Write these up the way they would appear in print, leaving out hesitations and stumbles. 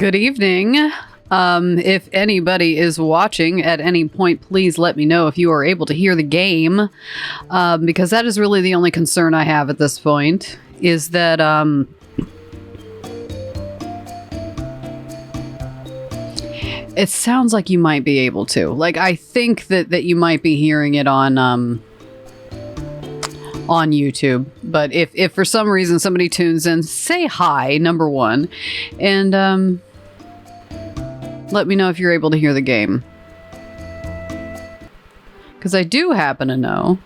Good evening. If anybody is watching at any point, please let me know if you are able to hear the game, because that is really the only concern I have at this point, is that it sounds like you might be able to. Like, I think that you might be hearing it on YouTube, but if for some reason somebody tunes in, say hi, number one, and let me know if you're able to hear the game. Because I do happen to know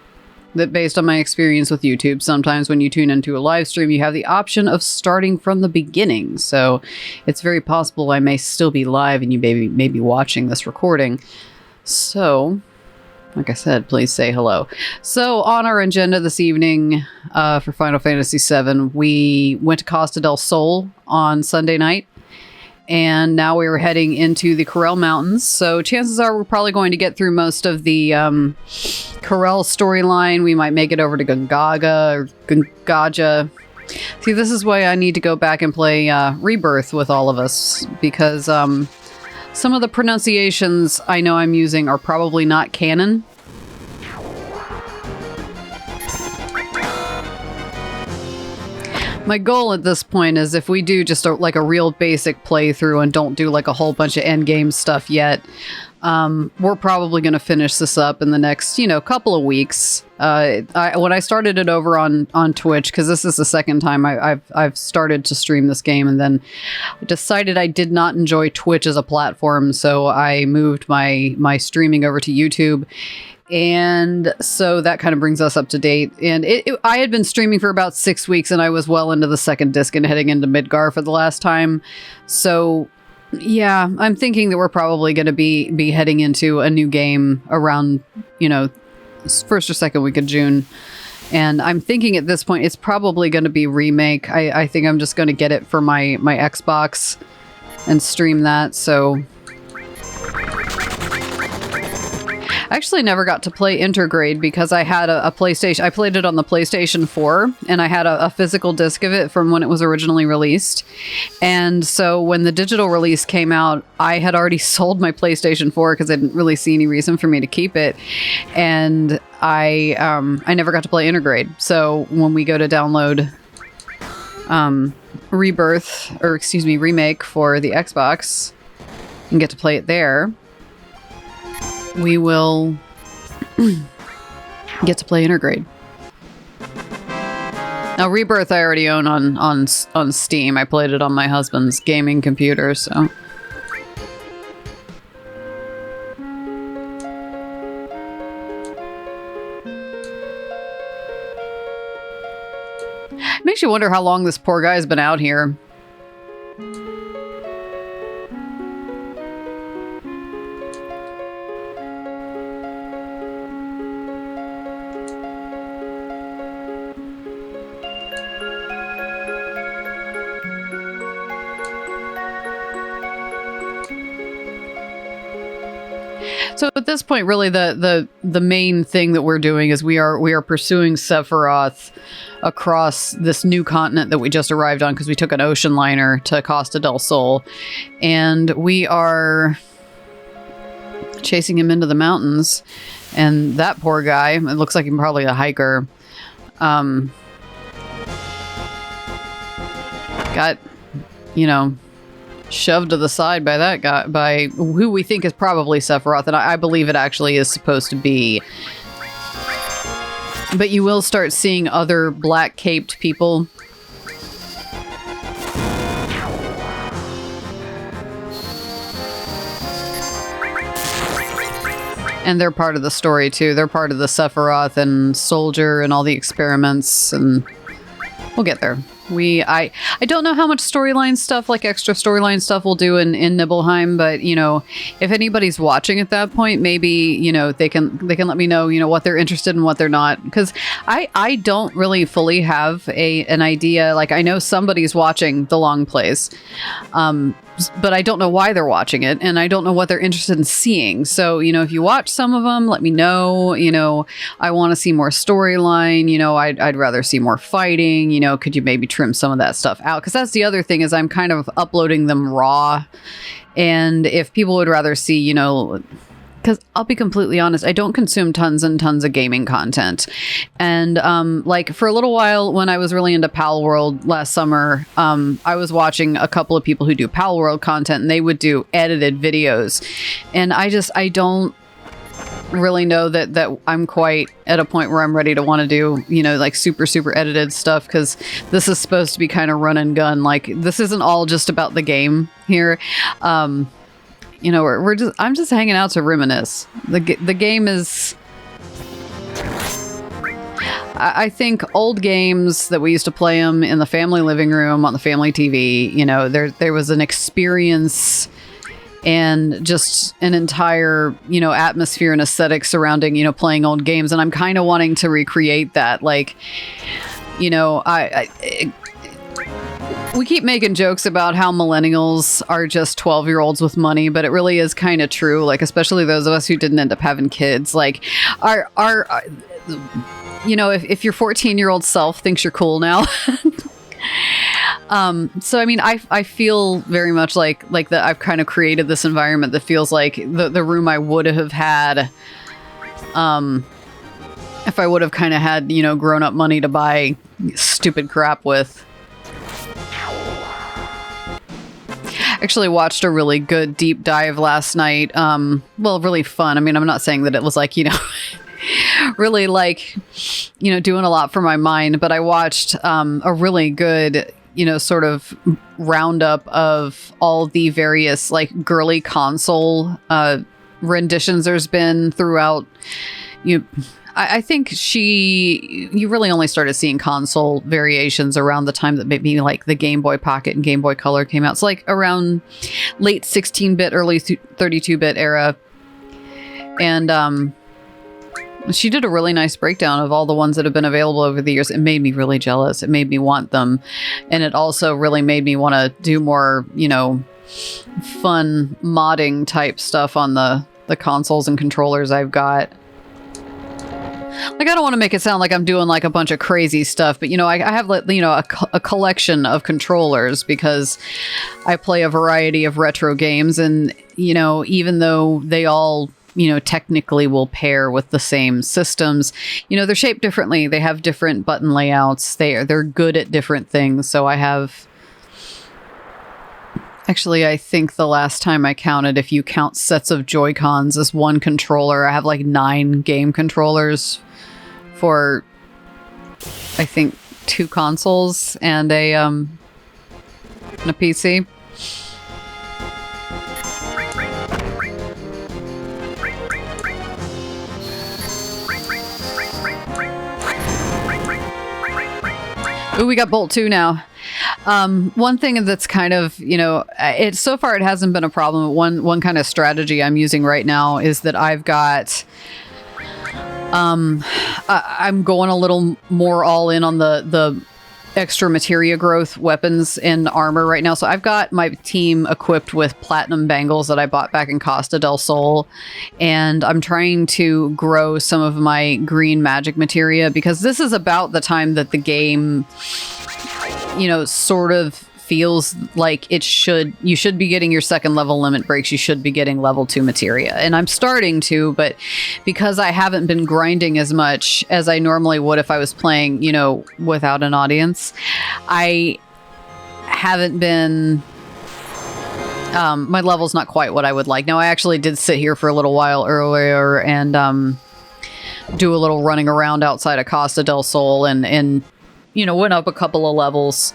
that based on my experience with YouTube, sometimes when you tune into a live stream, you have the option of starting from the beginning. So it's very possible I may still be live and you may be watching this recording. So, like I said, please say hello. So on our agenda this evening for Final Fantasy VII, we went to Costa del Sol on Sunday night. And now we are heading into the Corel Mountains. So chances are we're probably going to get through most of the Corel storyline. We might make it over to Gungaga or Gungaja. See, this is why I need to go back and play Rebirth with all of us. Because some of the pronunciations I know I'm using are probably not canon. My goal at this point is if we do just like a real basic playthrough and don't do like a whole bunch of endgame stuff yet, we're probably going to finish this up in the next, couple of weeks. When I started it over on Twitch, because this is the second time I've started to stream this game, and then decided I did not enjoy Twitch as a platform, so I moved my streaming over to YouTube. And so that kind of brings us up to date. And I had been streaming for about 6 weeks, and I was well into the second disc and heading into Midgar for the last time. So yeah, I'm thinking that we're probably going to be heading into a new game around, first or second week of June. And I'm thinking at this point, it's probably going to be Remake. I think I'm just going to get it for my Xbox and stream that. So I actually never got to play Intergrade because I had a PlayStation. I played it on the PlayStation 4, and I had a physical disc of it from when it was originally released. And so when the digital release came out, I had already sold my PlayStation 4 because I didn't really see any reason for me to keep it. And I never got to play Intergrade. So when we go to download Remake for the Xbox and get to play it there, we will get to play Intergrade. Now, Rebirth I already own on Steam. I played it on my husband's gaming computer, so. Makes you wonder how long this poor guy's been out here. So at this point, really, the main thing that we're doing is we are pursuing Sephiroth across this new continent that we just arrived on because we took an ocean liner to Costa del Sol, and we are chasing him into the mountains. And that poor guy, it looks like he's probably a hiker, got, shoved to the side by that guy, by who we think is probably Sephiroth, and I believe it actually is supposed to be. But you will start seeing other black-caped people. And they're part of the story, too. They're part of the Sephiroth and Soldier and all the experiments, and we'll get there. I don't know how much storyline stuff, like extra storyline stuff, we'll do in Nibelheim, but if anybody's watching at that point, maybe they can let me know what they're interested in, what they're not, because I don't really fully have an idea. Like, I know somebody's watching the long plays, but I don't know why they're watching it, and I don't know what they're interested in seeing. So, if you watch some of them, let me know. I want to see more storyline. I'd rather see more fighting. Could you maybe trim some of that stuff out, because that's the other thing, is I'm kind of uploading them raw. And if people would rather see, you know, because I'll be completely honest, I don't consume tons and tons of gaming content. And like for a little while when I was really into Pal World last summer, I was watching a couple of people who do Pal World content, and they would do edited videos. And I don't really know that I'm quite at a point where I'm ready to want to do, you know, like super edited stuff, because this is supposed to be kind of run and gun. Like, this isn't all just about the game here. You know, I'm just hanging out to reminisce. The game is, I think old games that we used to play them in the family living room on the family TV, you know, there was an experience and just an entire, you know, atmosphere and aesthetic surrounding, you know, playing old games. And I'm kind of wanting to recreate that. Like, you know, we keep making jokes about how millennials are just 12-year-olds with money, but it really is kind of true. Like, especially those of us who didn't end up having kids. Like, our you know, if your 14-year-old self thinks you're cool now. So, I mean, I feel very much like that I've kind of created this environment that feels like the room I would have had, if I would have kind of had, you know, grown up money to buy stupid crap with. Actually watched a really good deep dive last night. Well, really fun. I mean, I'm not saying that it was like, you know, really like, you know, doing a lot for my mind, but I watched a really good, you know, sort of roundup of all the various like girly console renditions there's been throughout. I think you really only started seeing console variations around the time that maybe like the Game Boy Pocket and Game Boy Color came out. So like around late 16-bit, early 32-bit era. And she did a really nice breakdown of all the ones that have been available over the years. It made me really jealous. It made me want them. And it also really made me want to do more, you know, fun modding type stuff on the consoles and controllers I've got. Like, I don't want to make it sound like I'm doing like a bunch of crazy stuff, but, you know, I have, you know, a collection of controllers because I play a variety of retro games. And, you know, even though they all, you know, technically will pair with the same systems, you know, they're shaped differently. They have different button layouts. They're good at different things. So I have, actually, I think the last time I counted, if you count sets of Joy-Cons as one controller, I have like 9 game controllers for, I think, 2 consoles and a PC. Ooh, we got Bolt 2 now. One thing that's kind of, you know, so far it hasn't been a problem. One kind of strategy I'm using right now is that I've got, I'm going a little more all in on the extra materia growth weapons and armor right now. So I've got my team equipped with platinum bangles that I bought back in Costa del Sol. And I'm trying to grow some of my green magic materia because this is about the time that the game, you know, sort of feels like you should be getting your second level limit breaks. You should be getting level 2 materia. And I'm starting to, but because I haven't been grinding as much as I normally would if I was playing, you know, without an audience, I haven't been, my level's not quite what I would like. Now, I actually did sit here for a little while earlier and do a little running around outside of Costa del Sol and you know, went up a couple of levels.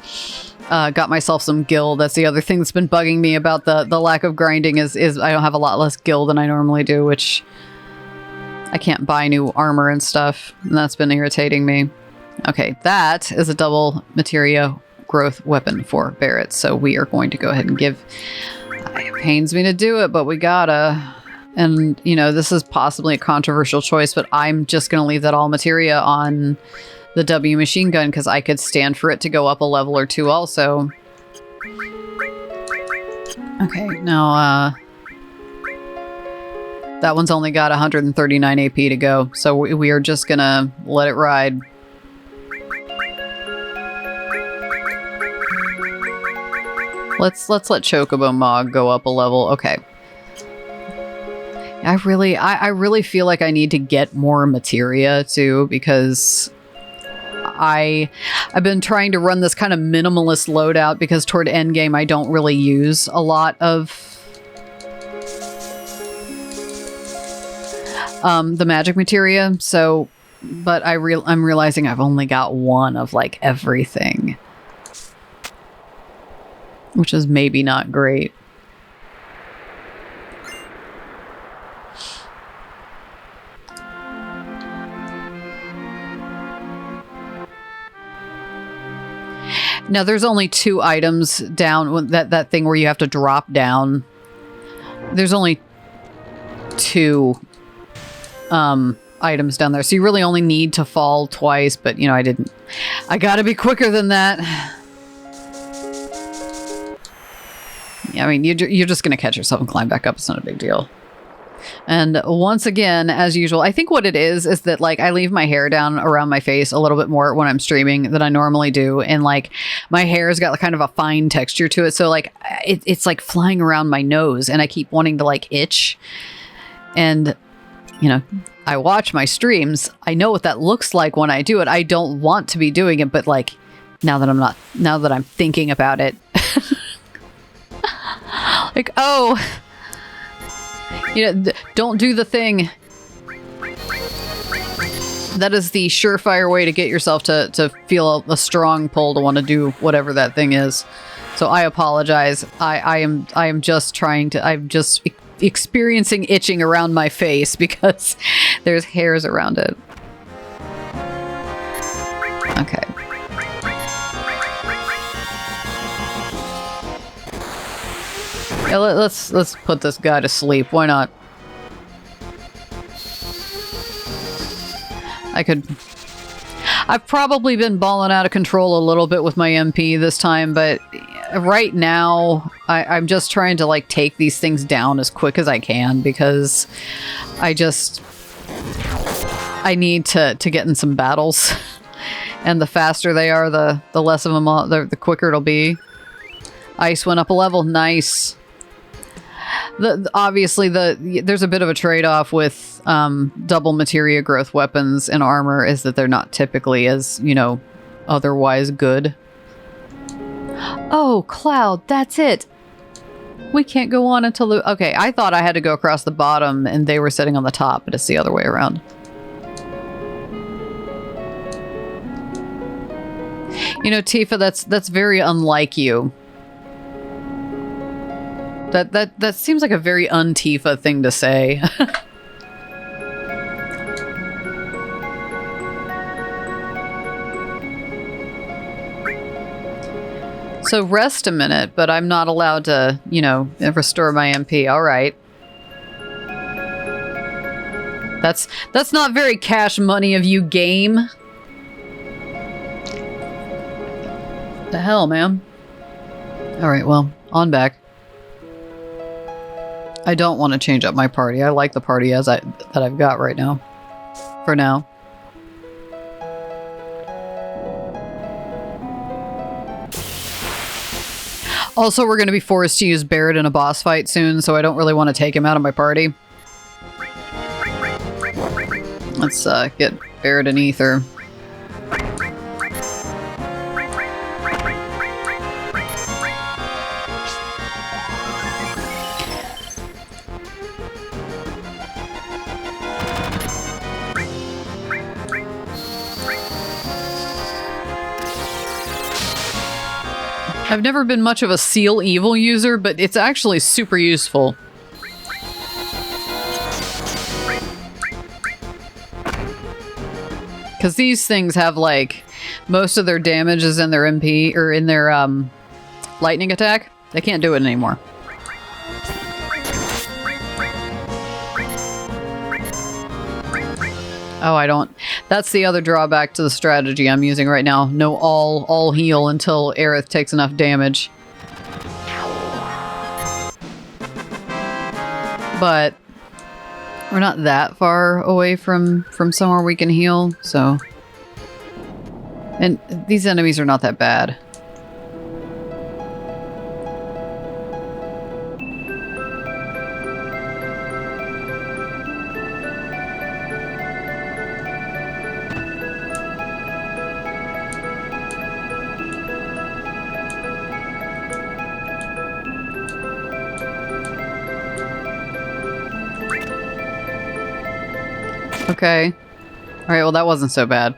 Got myself some gil. That's the other thing that's been bugging me about the lack of grinding is I don't have a lot less gil than I normally do, which I can't buy new armor and stuff. And that's been irritating me. Okay, that is a double materia growth weapon for Barrett. So we are going to go ahead and give... It pains me to do it, but we gotta. And, you know, this is possibly a controversial choice, but I'm just going to leave that all materia on the W machine gun because I could stand for it to go up a level or 2 also. Okay, now that one's only got 139 AP to go, so we are just gonna let it ride. Let's let Chocobo Mog go up a level. Okay. I really feel like I need to get more materia too, because I've been trying to run this kind of minimalist loadout because toward endgame I don't really use a lot of the magic materia. So, but I'm realizing I've only got one of like everything, which is maybe not great. Now there's only 2 items down, that thing where you have to drop down. There's only 2 items down there. So you really only need to fall twice, but you know, I gotta be quicker than that. Yeah, I mean, you're just gonna catch yourself and climb back up. It's not a big deal. And once again, as usual, I think what it is that like I leave my hair down around my face a little bit more when I'm streaming than I normally do. And like my hair's got kind of a fine texture to it. So like it's like flying around my nose and I keep wanting to like itch. And, you know, I watch my streams. I know what that looks like when I do it. I don't want to be doing it, but like now that I'm thinking about it, like, oh, you know, don't do the thing. That is the surefire way to get yourself to feel a strong pull to want to do whatever that thing is. So I apologize. I'm just experiencing itching around my face because there's hairs around it. Okay. Yeah, let's put this guy to sleep. Why not? I've probably been balling out of control a little bit with my MP this time, but right now I'm just trying to like take these things down as quick as I can because I need to get in some battles. And the faster they are, the less of them, the quicker it'll be. Ice went up a level. Nice. Obviously, there's a bit of a trade-off with double materia growth weapons and armor is that they're not typically as, you know, otherwise good. Oh, Cloud, that's it. We can't go on until the... Okay, I thought I had to go across the bottom and they were sitting on the top, but it's the other way around. You know, Tifa, that's very unlike you. That seems like a very un-Tifa thing to say. So rest a minute, but I'm not allowed to, you know, restore my MP. All right. That's not very cash money of you, game. The hell, man. All right, well, on back. I don't want to change up my party. I like the party that I've got right now. For now. Also, we're going to be forced to use Barret in a boss fight soon, so I don't really want to take him out of my party. Let's get Barret and Ether. I've never been much of a Seal Evil user, but it's actually super useful. Because these things have, like, most of their damage is in their MP, or in their, lightning attack. They can't do it anymore. Oh, I don't... That's the other drawback to the strategy I'm using right now. No all heal until Aerith takes enough damage. But we're not that far away from somewhere we can heal, so... And these enemies are not that bad. Okay. Alright, well that wasn't so bad.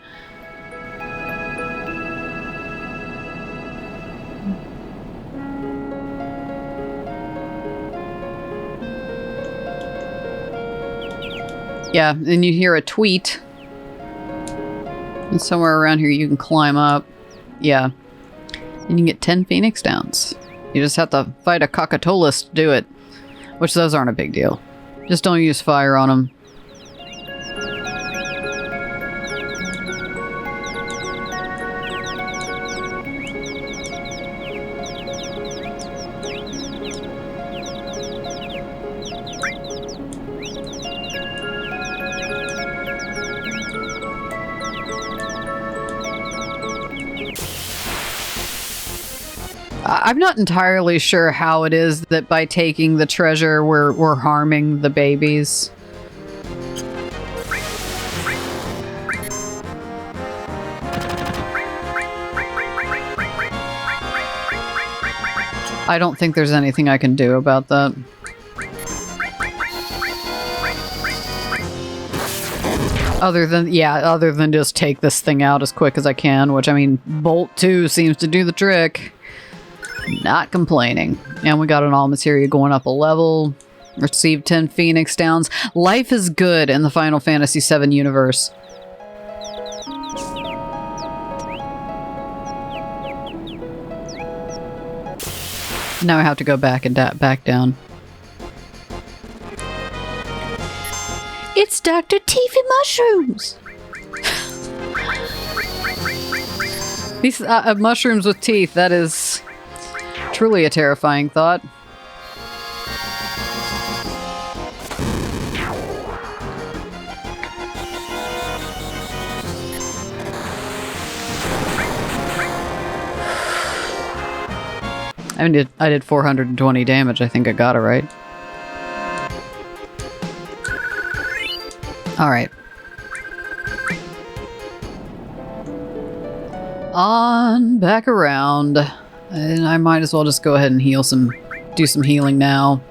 Yeah, and you hear a tweet. And somewhere around here you can climb up. Yeah. And you can get 10 Phoenix Downs. You just have to fight a Cockatolus to do it. Which those aren't a big deal. Just don't use fire on them. I'm not entirely sure how it is that by taking the treasure we're harming the babies. I don't think there's anything I can do about that. Other than just take this thing out as quick as I can, which I mean, Bolt 2 seems to do the trick. Not complaining. And we got an all materia going up a level. Received 10 Phoenix Downs. Life is good in the Final Fantasy VII universe. Now I have to go back and back down. It's Dr. Teethy Mushrooms! These mushrooms with teeth, that is truly a terrifying thought. I did 420 damage. I think I got it right. Alright. On back around. And I might as well just go ahead and do some healing now.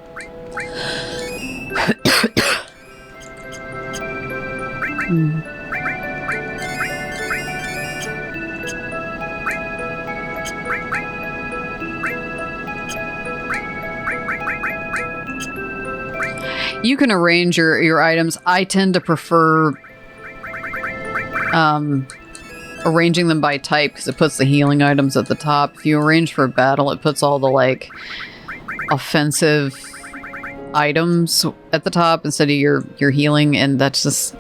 You can arrange your items. I tend to prefer arranging them by type because it puts the healing items at the top. If you arrange for battle, it puts all the like offensive items at the top instead of your healing, and that's just,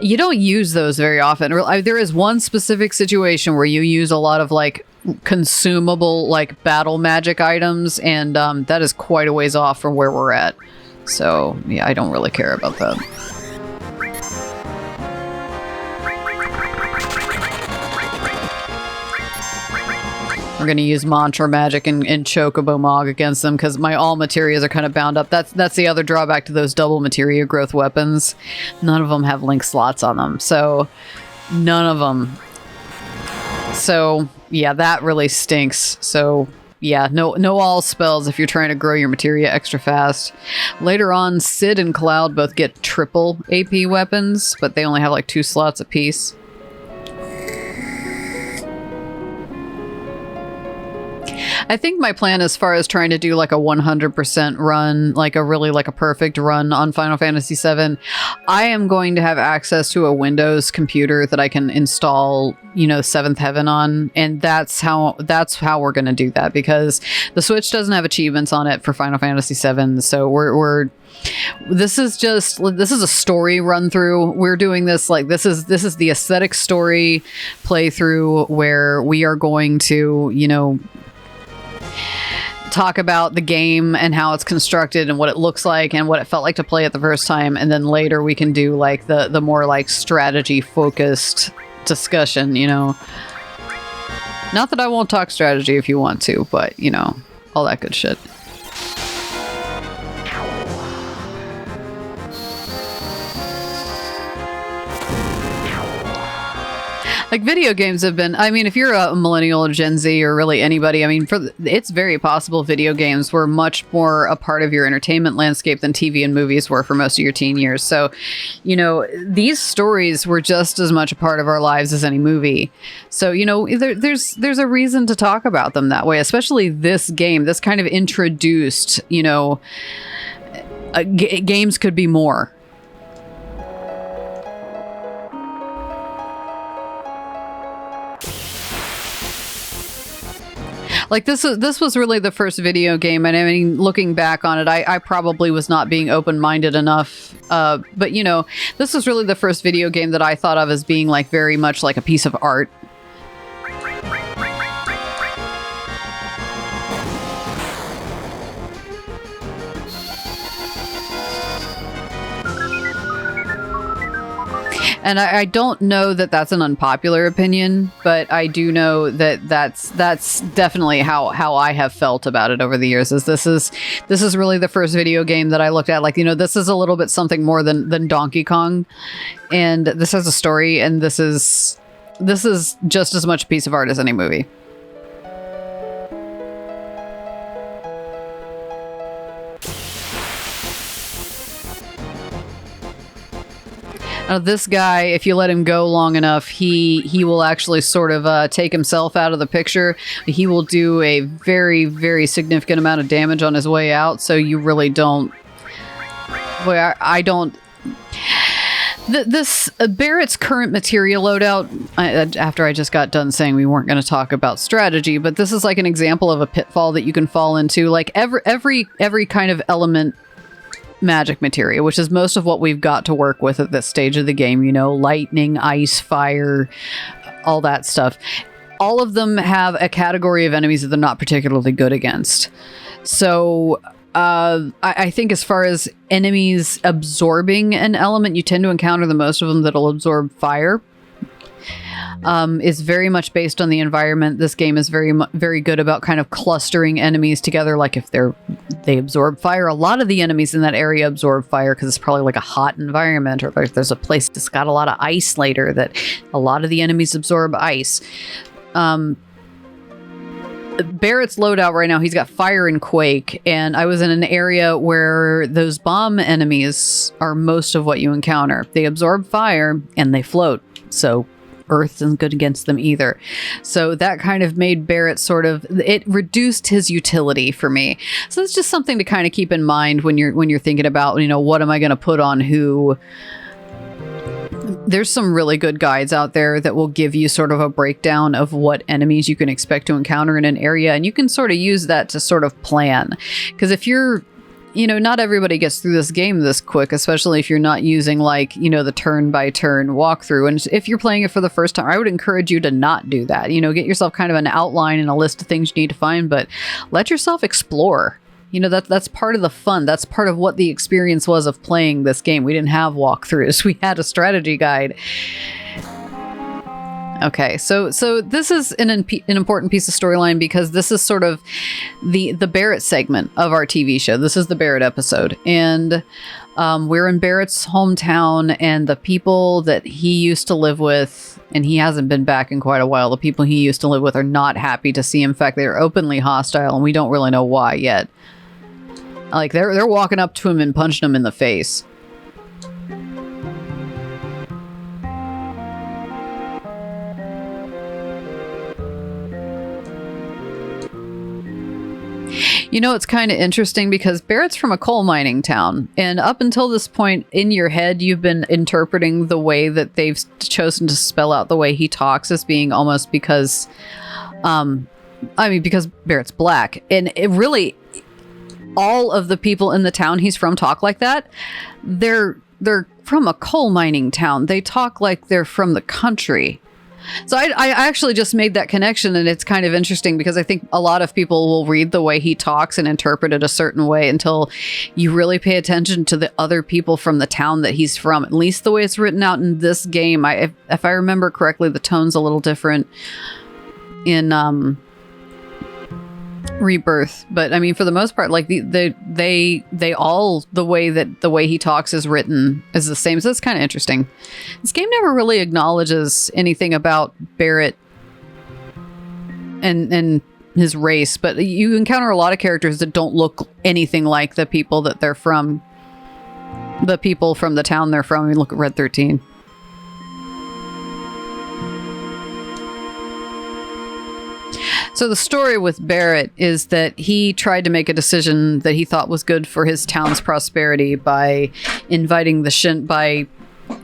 you don't use those very often. There is one specific situation where you use a lot of like consumable like battle magic items, and that is quite a ways off from where we're at. So yeah, I don't really care about that. We're going to use Mantra Magic and Chocobo Mog against them because my all materias are kind of bound up. That's the other drawback to those double materia growth weapons. None of them have link slots on them. So, none of them. So, yeah, that really stinks. So, yeah, no all spells if you're trying to grow your materia extra fast. Later on, Sid and Cloud both get triple AP weapons, but they only have like 2 slots apiece. I think my plan as far as trying to do like a 100% run, like a perfect run on Final Fantasy VII, I am going to have access to a Windows computer that I can install, you know, 7th Heaven on, and that's how we're going to do that, because the Switch doesn't have achievements on it for Final Fantasy VII, so this is a story run through. We're doing this like this is the aesthetic story playthrough where we are going to, you know, talk about the game and how it's constructed and what it looks like and what it felt like to play it the first time, and then later we can do like the more like strategy focused discussion, you know. Not that I won't talk strategy if you want to, but you know, all that good shit. Like video games have been, I mean, if you're a millennial or Gen Z or really anybody, I mean, it's very possible video games were much more a part of your entertainment landscape than TV and movies were for most of your teen years. So, you know, these stories were just as much a part of our lives as any movie. So, you know, there's a reason to talk about them that way, especially this game. This kind of introduced, you know, games could be more. Like this was really the first video game, and I mean, looking back on it, I probably was not being open-minded enough. But you know, this was really the first video game that I thought of as being like very much like a piece of art. And I don't know that that's an unpopular opinion, but I do know that that's definitely how I have felt about it over the years. This is really the first video game that I looked at like, you know, this is a little bit something more than Donkey Kong, and this has a story, and this is just as much a piece of art as any movie. This guy, if you let him go long enough, he will actually sort of take himself out of the picture. He will do a very, very significant amount of damage on his way out, so you really don't... Boy, I don't... This Barrett's current materia loadout, after I just got done saying we weren't going to talk about strategy, but this is like an example of a pitfall that you can fall into. Like every kind of element magic materia, which is most of what we've got to work with at this stage of the game, you know, lightning, ice, fire, all that stuff. All of them have a category of enemies that they're not particularly good against. So I think as far as enemies absorbing an element, you tend to encounter the most of them that'll absorb fire. Is very much based on the environment. This game is very good about kind of clustering enemies together. Like if they absorb fire, a lot of the enemies in that area absorb fire because it's probably like a hot environment, or if there's a place that's got a lot of ice later, that a lot of the enemies absorb ice. Barrett's loadout right now, he's got fire and quake, and I was in an area where those bomb enemies are most of what you encounter. They absorb fire and they float, so earth isn't good against them either. So that kind of made Barrett sort of, it reduced his utility for me. So it's just something to kind of keep in mind when you're thinking about, you know, what am I going to put on who. There's some really good guides out there that will give you sort of a breakdown of what enemies you can expect to encounter in an area, and you can sort of use that to sort of plan. Because if you're, you know, not everybody gets through this game this quick, especially if you're not using like, you know, the turn-by-turn walkthrough. And if you're playing it for the first time, I would encourage you to not do that. You know, get yourself kind of an outline and a list of things you need to find, but let yourself explore. You know, that's part of the fun. That's part of what the experience was of playing this game. We didn't have walkthroughs. We had a strategy guide. Okay, so this is an important piece of storyline because this is sort of the Barrett segment of our TV show. This is the Barrett episode, and we're in Barrett's hometown, and the people that he used to live with, and he hasn't been back in quite a while, the people he used to live with are not happy to see him. In fact, they're openly hostile, and we don't really know why yet. Like, they're walking up to him and punching him in the face. You know, it's kind of interesting because Barrett's from a coal mining town, and up until this point in your head, you've been interpreting the way that they've chosen to spell out the way he talks as being almost because, because Barrett's black. And it really, all of the people in the town he's from talk like that. They're from a coal mining town. They talk like they're from the country. So I actually just made that connection, and it's kind of interesting because I think a lot of people will read the way he talks and interpret it a certain way until you really pay attention to the other people from the town that he's from. At least the way it's written out in this game. If I remember correctly, the tone's a little different in rebirth. But I mean, for the most part, like they all, the way he talks is written is the same. So it's kind of interesting. This game never really acknowledges anything about Barrett and his race, but you encounter a lot of characters that don't look anything like the people that they're from. The people from the town they're from. I mean, look at Red 13. So the story with Barrett is that he tried to make a decision that he thought was good for his town's prosperity by by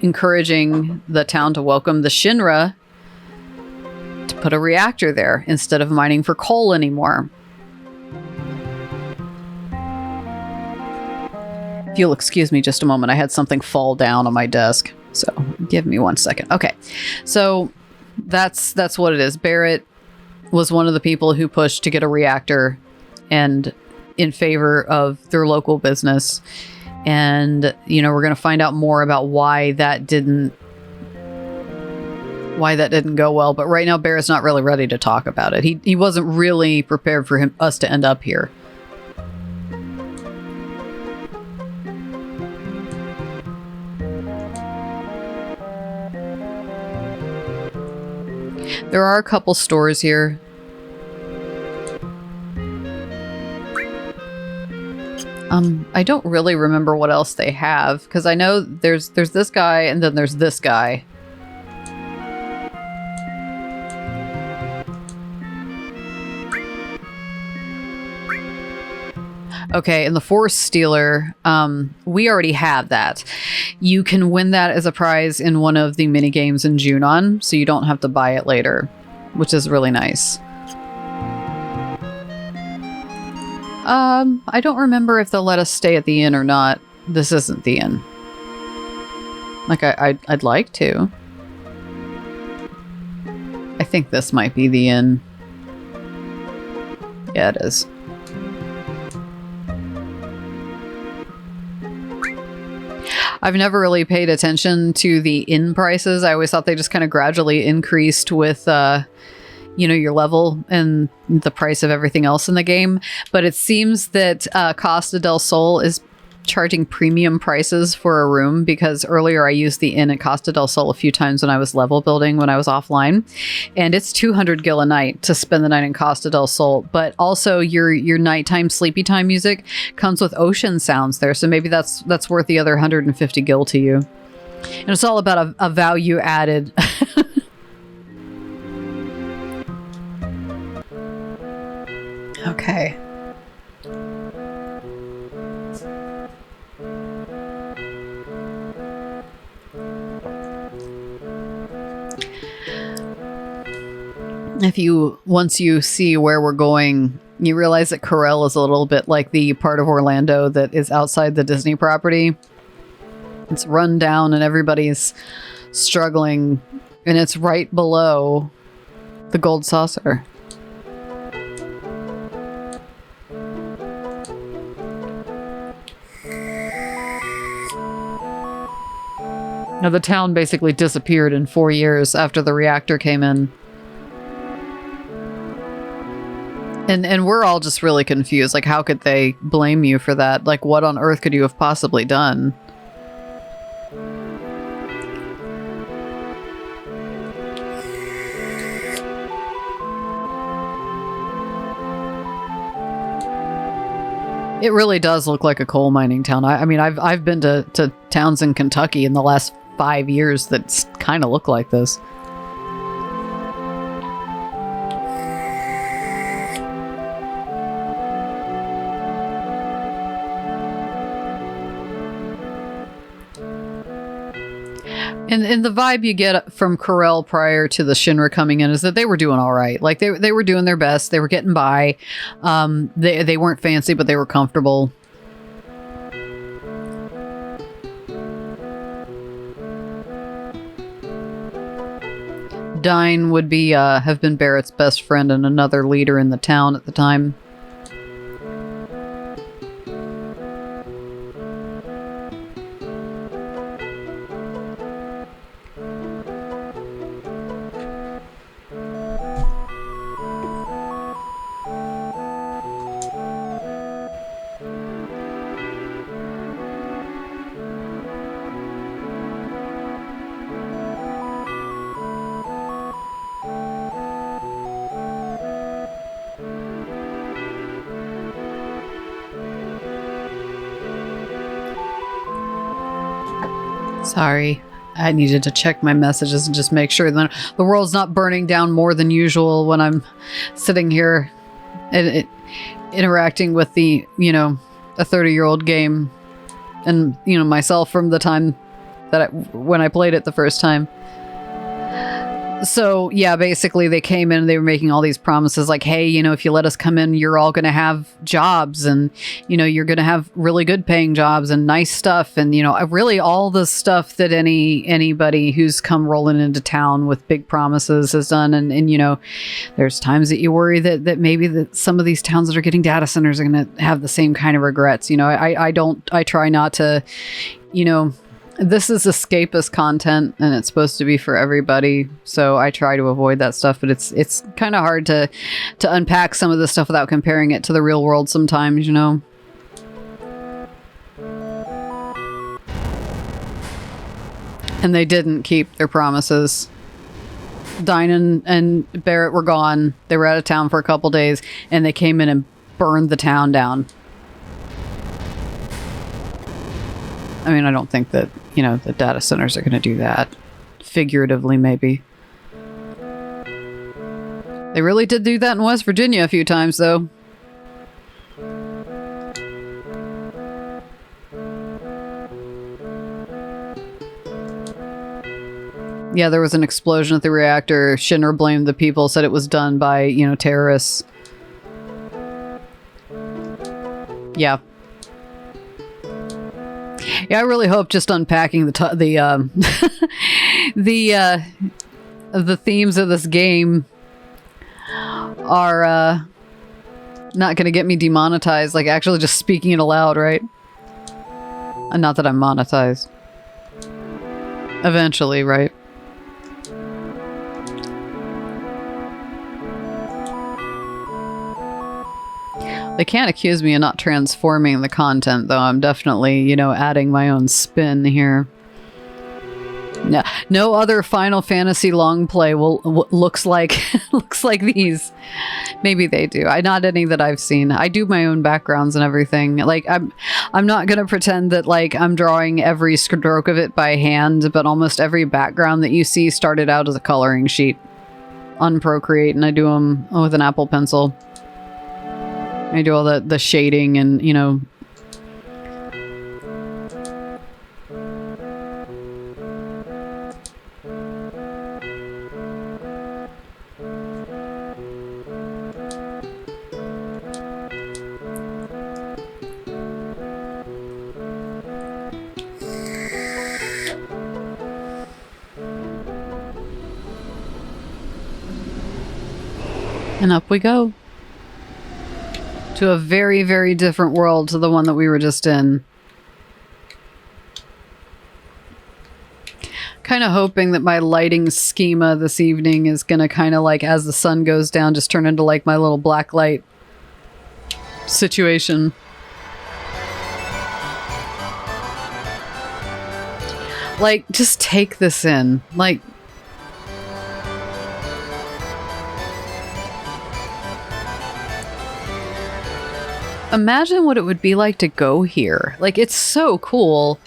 encouraging the town to welcome the Shinra to put a reactor there instead of mining for coal anymore. If you'll excuse me just a moment, I had something fall down on my desk. So give me 1 second. Okay. So that's what it is. Barrett was one of the people who pushed to get a reactor and in favor of their local business. And, you know, we're going to find out more about why that didn't go well. But right now, Barrett's not really ready to talk about it. He wasn't really prepared for us to end up here. There are a couple stores here. I don't really remember what else they have, because I know there's this guy and then there's this guy. Okay, and the Force Stealer, we already have that. You can win that as a prize in one of the mini games in Junon, so you don't have to buy it later, which is really nice. I don't remember if they'll let us stay at the inn or not. This isn't the inn. Like, I'd like to. I think this might be the inn. Yeah, it is. I've never really paid attention to the inn prices. I always thought they just kind of gradually increased with, you know, your level and the price of everything else in the game. But it seems that Costa del Sol is charging premium prices for a room, because earlier I used the inn at Costa del Sol a few times when I was level building when I was offline, and it's 200 gil a night to spend the night in Costa del Sol. But also your nighttime sleepy time music comes with ocean sounds there, so maybe that's worth the other 150 gil to you. And it's all about a value added. Okay. Once you see where we're going, you realize that Corel is a little bit like the part of Orlando that is outside the Disney property. It's run down and everybody's struggling, and it's right below the Gold Saucer. Now, the town basically disappeared in 4 years after the reactor came in. And we're all just really confused. Like, how could they blame you for that? Like, what on earth could you have possibly done? It really does look like a coal mining town. I mean, I've been to towns in Kentucky in the last 5 years that kind of look like this. And the vibe you get from Corel prior to the Shinra coming in is that they were doing all right. Like, they were doing their best. They were getting by. They weren't fancy, but they were comfortable. Dine would be have been Barrett's best friend and another leader in the town at the time. Sorry. I needed to check my messages and just make sure that the world's not burning down more than usual when I'm sitting here and interacting with the, a 30-year-old game and, myself from the time that when I played it the first time. So, yeah, basically they came in and they were making all these promises like, hey, if you let us come in, you're all going to have jobs and, you're going to have really good paying jobs and nice stuff. And, really all the stuff that anybody who's come rolling into town with big promises has done. And there's times that you worry that maybe that some of these towns that are getting data centers are going to have the same kind of regrets. I try not to, this is escapist content and it's supposed to be for everybody, so I try to avoid that stuff, but it's kind of hard to unpack some of this stuff without comparing it to the real world sometimes, And they didn't keep their promises. Dynan and Barrett were gone. They were out of town for a couple days, and they came in and burned the town down. I mean, I don't think that, the data centers are going to do that. Figuratively, maybe. They really did do that in West Virginia a few times, though. Yeah, there was an explosion at the reactor. Shinra blamed the people, said it was done by, terrorists. Yeah. Yeah, I really hope just unpacking the themes of this game are not going to get me demonetized. Like actually just speaking it aloud, right? And not that I'm monetized. Eventually, right? They can't accuse me of not transforming the content, though. I'm definitely, adding my own spin here. No other Final Fantasy long play looks like these. Maybe they do. Not any that I've seen. I do my own backgrounds and everything. Like I'm not gonna pretend that like I'm drawing every stroke of it by hand, but almost every background that you see started out as a coloring sheet on Procreate, and I do them with an Apple Pencil. I do all the shading and, and up we go. To a very, very different world to the one that we were just in. Kind of hoping that my lighting schema this evening is going to kind of like, as the sun goes down, just turn into like my little black light situation. Like, just take this in. Like, imagine what it would be like to go here. Like, it's so cool.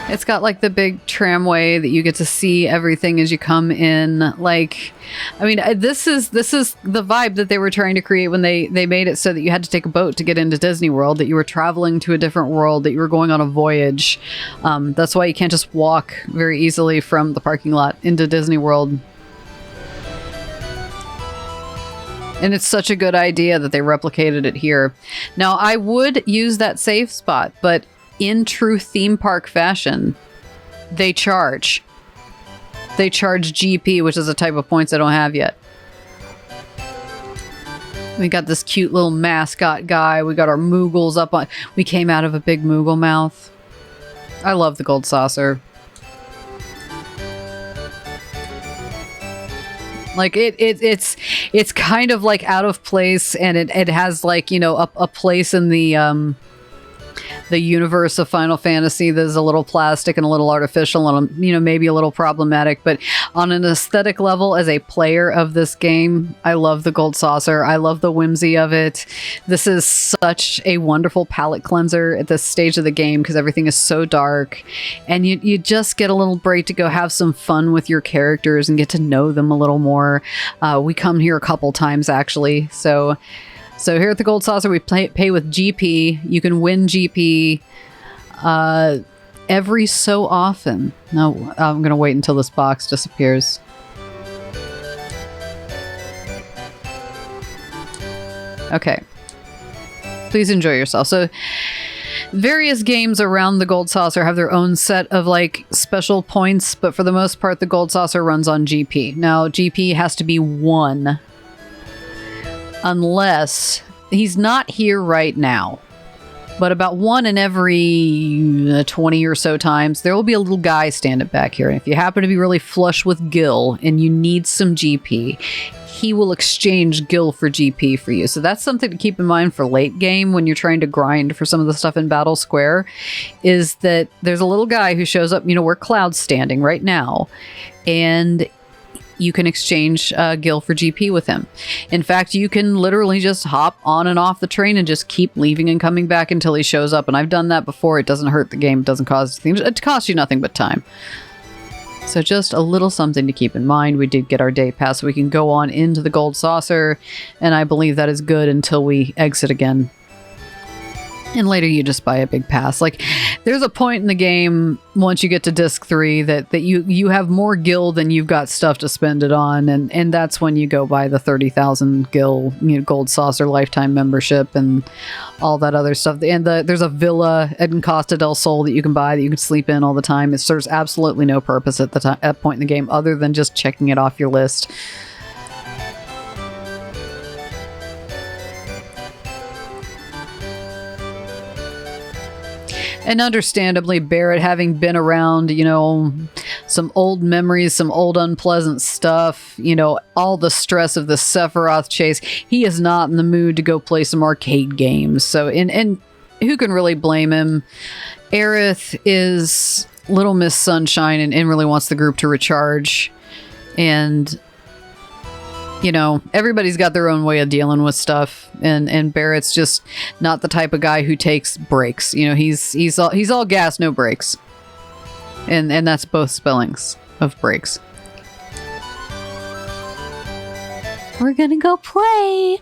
It's got like the big tramway that you get to see everything as you come in. Like, I mean, this is the vibe that they were trying to create when they made it so that you had to take a boat to get into Disney World, that you were traveling to a different world, that you were going on a voyage. That's why you can't just walk very easily from the parking lot into Disney World. And it's such a good idea that they replicated it here. Now, I would use that save spot, but in true theme park fashion, they charge. They charge GP, which is a type of points I don't have yet. We got this cute little mascot guy. We got our Moogles up on... We came out of a big Moogle mouth. I love the gold saucer. Like it's kind of like out of place, and it has like, you know, a place in the the universe of Final Fantasy that is a little plastic and a little artificial and, you know, maybe a little problematic. But on an aesthetic level, as a player of this game, I love the gold saucer. I love the whimsy of it. This is such a wonderful palette cleanser at this stage of the game because everything is so dark, and you just get a little break to go have some fun with your characters and get to know them a little more. We come here a couple times actually, so here at the Gold Saucer, we pay with GP. You can win GP every so often. No, I'm going to wait until this box disappears. Okay. Please enjoy yourself. So, various games around the Gold Saucer have their own set of, like, special points, but for the most part, the Gold Saucer runs on GP. Now, GP has to be 1. Unless he's not here right now. But about 1 in every 20 or so times, there will be a little guy standing back here. And if you happen to be really flush with Gil and you need some GP, he will exchange Gil for GP for you. So that's something to keep in mind for late game when you're trying to grind for some of the stuff in Battle Square, is that there's a little guy who shows up, you know, where Cloud's standing right now. And you can exchange Gil for GP with him. In fact, you can literally just hop on and off the train and just keep leaving and coming back until he shows up. And I've done that before. It doesn't hurt the game. It doesn't cost anything. It costs you nothing but time. So just a little something to keep in mind. We did get our day pass, so we can go on into the Gold Saucer. And I believe that is good until we exit again. And later you just buy a big pass. Like, there's a point in the game, once you get to disc 3, that you have more Gil than you've got stuff to spend it on. And that's when you go buy the 30,000 Gil, you know, Gold Saucer lifetime membership and all that other stuff. And there's a villa in Costa del Sol that you can buy that you can sleep in all the time. It serves absolutely no purpose at that point in the game other than just checking it off your list. And understandably, Barrett, having been around, you know, some old memories, some old unpleasant stuff, you know, all the stress of the Sephiroth chase, he is not in the mood to go play some arcade games. So, and who can really blame him? Aerith is Little Miss Sunshine and really wants the group to recharge. And, you know, everybody's got their own way of dealing with stuff, and Barrett's just not the type of guy who takes breaks. You know, he's all gas, no breaks, and that's both spellings of breaks. We're gonna go play.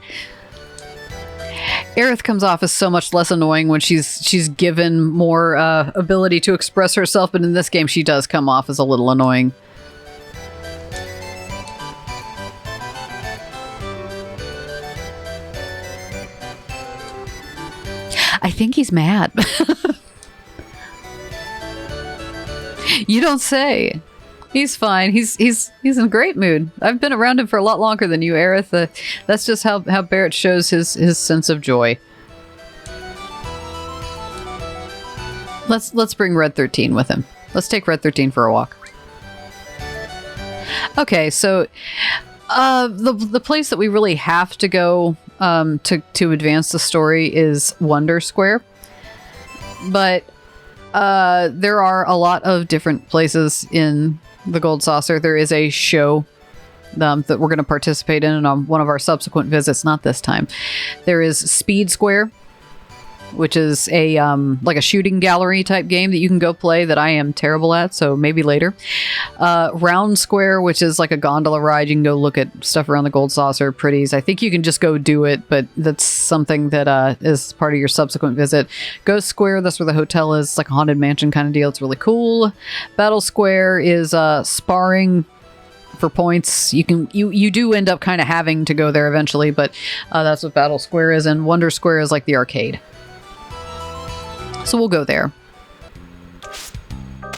Aerith comes off as so much less annoying when she's given more ability to express herself, but in this game she does come off as a little annoying. I think he's mad. You don't say. He's fine. He's in a great mood. I've been around him for a lot longer than you, Aerith. That's just how Barrett shows his sense of joy. Let's bring Red 13 with him. Let's take Red 13 for a walk. Okay, so the place that we really have to go to advance the story is Wonder Square, but there are a lot of different places in the Gold Saucer. There is a show that we're going to participate in on one of our subsequent visits. Not this time. There is Speed Square, which is a like a shooting gallery type game that you can go play that I am terrible at, so maybe later. Round Square, which is like a gondola ride. You can go look at stuff around the Gold Saucer, pretties. I think you can just go do it, but that's something that is part of your subsequent visit. Ghost Square, that's where the hotel is. It's like a haunted mansion kind of deal. It's really cool. Battle Square is sparring for points. You do end up kind of having to go there eventually, but that's what Battle Square is. And Wonder Square is like the arcade. So we'll go there.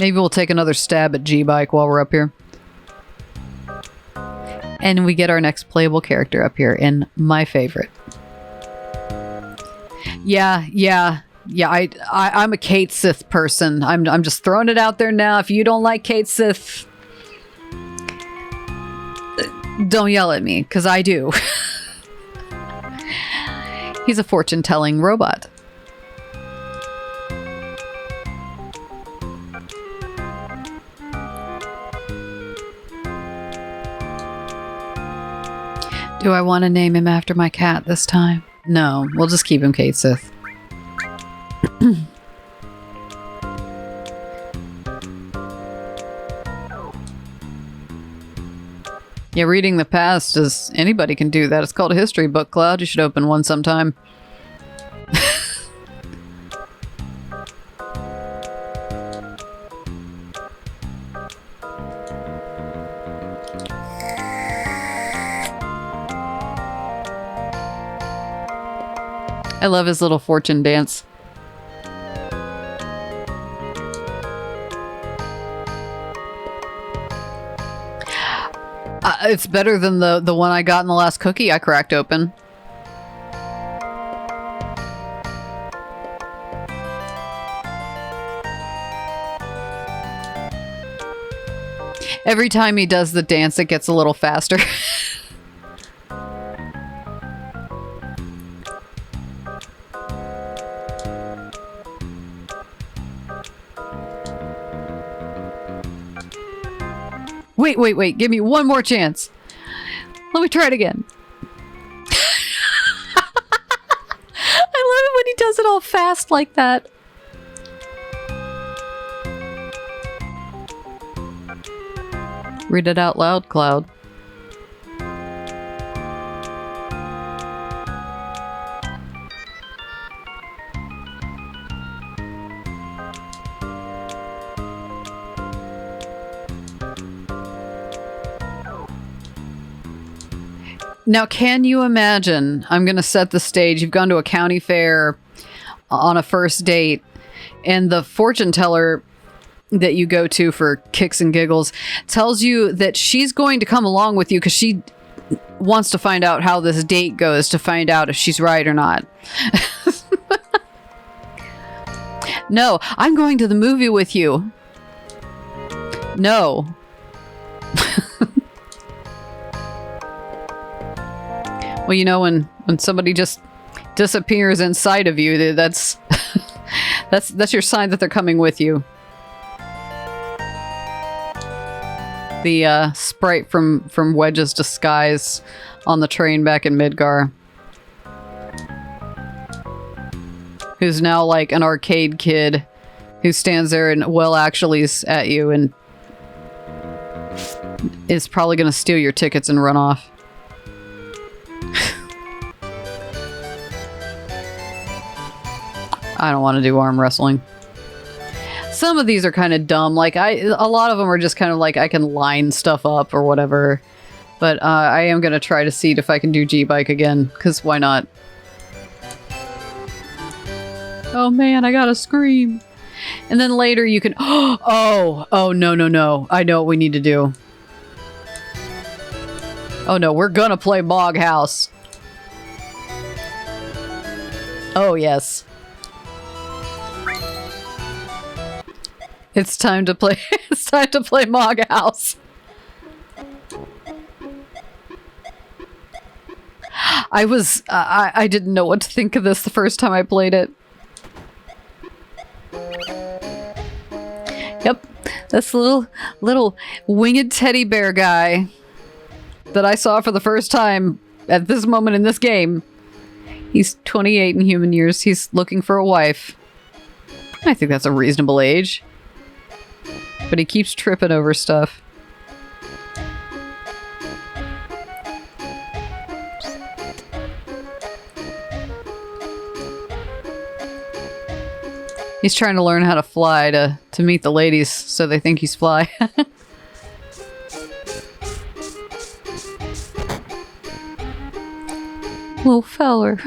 Maybe we'll take another stab at G-Bike while we're up here. And we get our next playable character up here, and my favorite. Yeah, I'm a Kate Sith person. I'm just throwing it out there now. If you don't like Kate Sith, don't yell at me, because I do. He's a fortune-telling robot. Do I want to name him after my cat this time? No, we'll just keep him Kate Sith. Yeah, reading the past is... Anybody can do that. It's called a history book, Cloud. You should open one sometime. I love his little fortune dance. It's better than the one I got in the last cookie I cracked open. Every time he does the dance, it gets a little faster. Wait. Give me one more chance. Let me try it again. I love it when he does it all fast like that. Read it out loud, Cloud. Now, can you imagine? I'm going to set the stage. You've gone to a county fair on a first date, and the fortune teller that you go to for kicks and giggles tells you that she's going to come along with you because she wants to find out how this date goes, to find out if she's right or not. No, I'm going to the movie with you. No. Well, you know, when somebody just disappears inside of you, that's that's your sign that they're coming with you. The sprite from Wedge's disguise on the train back in Midgar, who's now like an arcade kid who stands there and actually's at you and is probably going to steal your tickets and run off. I don't want to do arm wrestling. Some of these are kind of dumb. Like a lot of them are just kind of like I can line stuff up or whatever. But I am going to try to see if I can do G-Bike again, because why not? Oh man, I gotta scream. And then later you can... Oh, no. I know what we need to do. Oh no, we're gonna play Mog House. Oh yes. It's time to play. It's time to play Mog House. I didn't know what to think of this the first time I played it. Yep, this little winged teddy bear guy that I saw for the first time at this moment in this game. He's 28 in human years. He's looking for a wife. I think that's a reasonable age. But he keeps tripping over stuff. He's trying to learn how to fly to meet the ladies so they think he's fly. Little feller.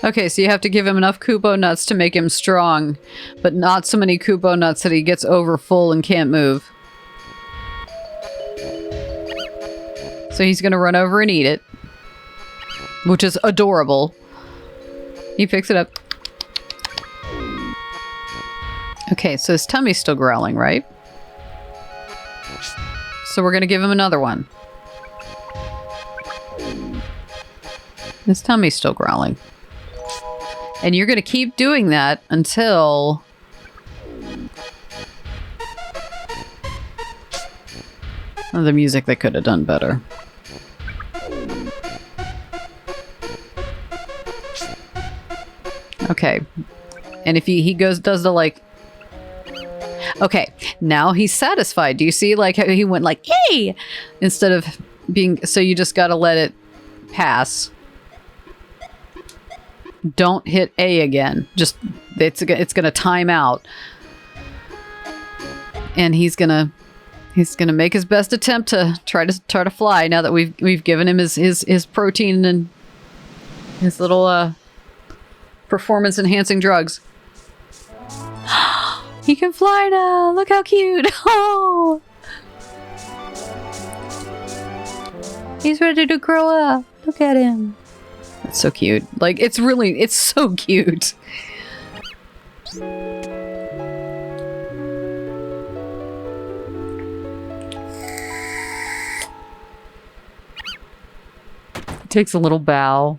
Okay, so you have to give him enough Kubo nuts to make him strong, but not so many Kubo nuts that he gets over full and can't move. So he's gonna run over and eat it, which is adorable. He picks it up. Okay, so his tummy's still growling, right? So we're gonna give him another one. His tummy's still growling. And you're going to keep doing that until... Oh, the music they could have done better. Okay. And if he does the like... Okay, now he's satisfied. Do you see like how he went like, hey! Instead of being... So you just gotta let it pass. Don't hit A again. Just, it's gonna time out. And he's gonna make his best attempt to try to fly now that we've given him his protein and his little performance enhancing drugs. He can fly now. Look how cute. Oh. He's ready to grow up. Look at him. That's so cute. Like, it's so cute. Takes a little bow.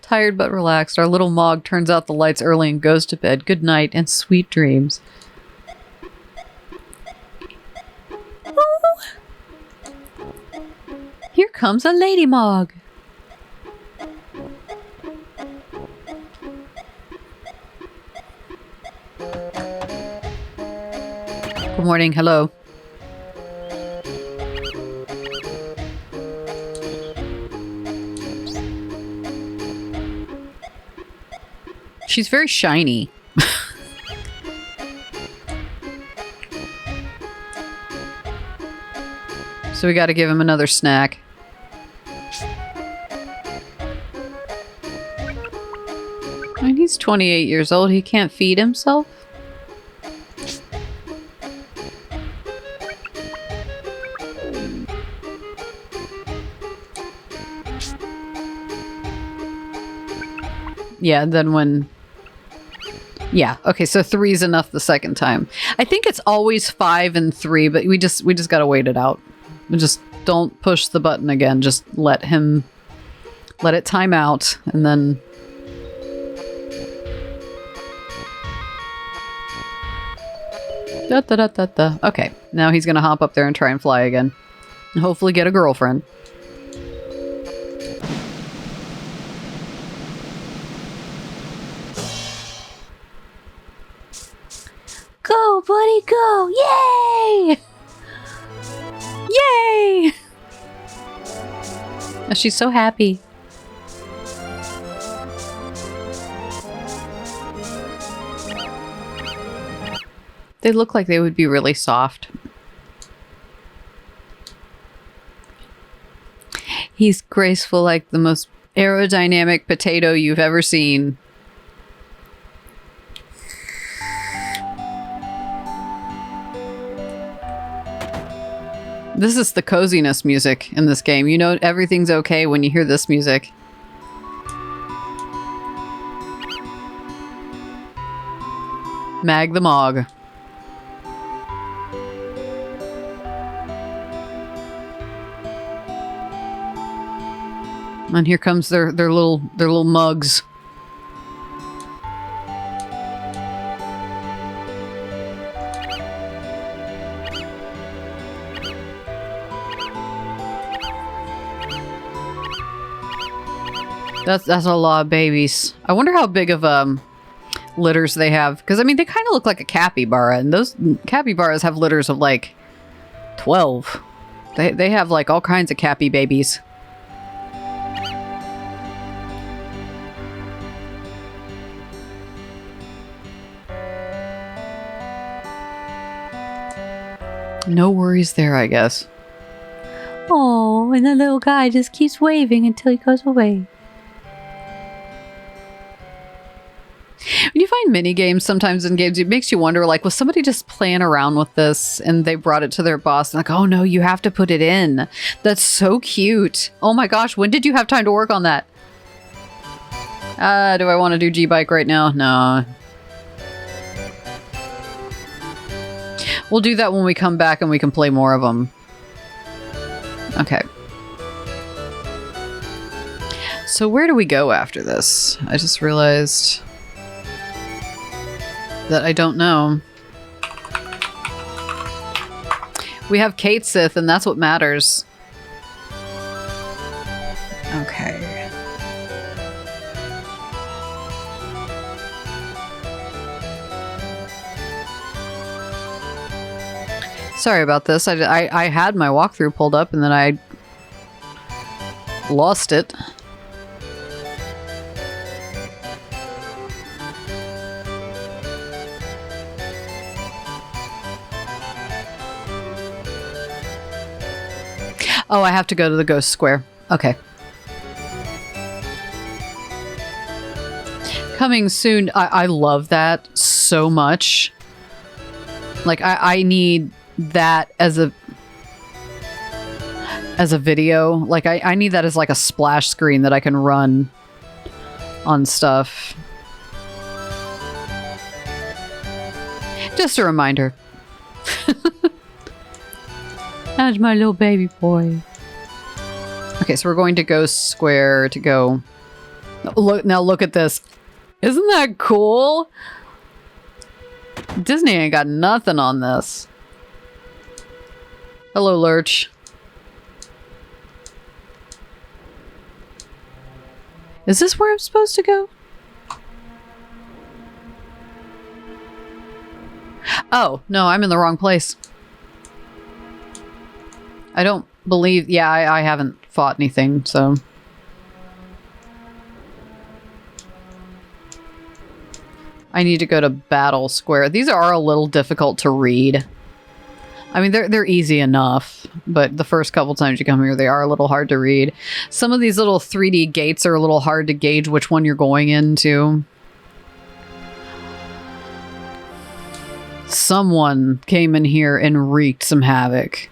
Tired but relaxed, our little Mog turns out the lights early and goes to bed. Good night and sweet dreams. Oh. Here comes a lady Mog. Good morning. Hello. She's very shiny. So we got to give him another snack. I mean, he's 28 years old. He can't feed himself. Yeah, then when... Yeah, okay, so 3's enough the second time. I think it's always 5 and 3, but we just gotta wait it out. We just don't push the button again. Just let it time out, and then... Da-da-da-da-da. Okay, now he's gonna hop up there and try and fly again. And hopefully get a girlfriend. Go, buddy, go! Yay! Yay! Oh, she's so happy. They look like they would be really soft. He's graceful like the most aerodynamic potato you've ever seen. This is the coziness music in this game. You know everything's okay when you hear this music. Mag the Mog. And here comes their little mugs. That's a lot of babies. I wonder how big of litters they have, because I mean they kind of look like a capybara, and those capybaras have litters of like 12. They have like all kinds of cappy babies. No worries there, I guess. Oh, and the little guy just keeps waving until he goes away. When you find mini games sometimes in games, it makes you wonder, like, was somebody just playing around with this and they brought it to their boss and like, oh no, you have to put it in. That's so cute. Oh my gosh, when did you have time to work on that? Do I want to do G-Bike right now? No. We'll do that when we come back and we can play more of them. Okay. So where do we go after this? I just realized that I don't know. We have Kate Sith, and that's what matters. Okay. Sorry about this. I had my walkthrough pulled up, and then I lost it. Oh, I have to go to the Ghost Square. Okay. Coming soon. I love that so much. Like, I need that as a video. Like, I need that as like a splash screen that I can run on stuff. Just a reminder. That's my little baby boy. Okay, so we're going to Ghost Square to go. Look at this. Isn't that cool? Disney ain't got nothing on this. Hello, Lurch. Is this where I'm supposed to go? Oh, no, I'm in the wrong place. I don't believe... Yeah, I haven't fought anything, so... I need to go to Battle Square. These are a little difficult to read. I mean, they're easy enough, but the first couple times you come here, they are a little hard to read. Some of these little 3D gates are a little hard to gauge which one you're going into. Someone came in here and wreaked some havoc.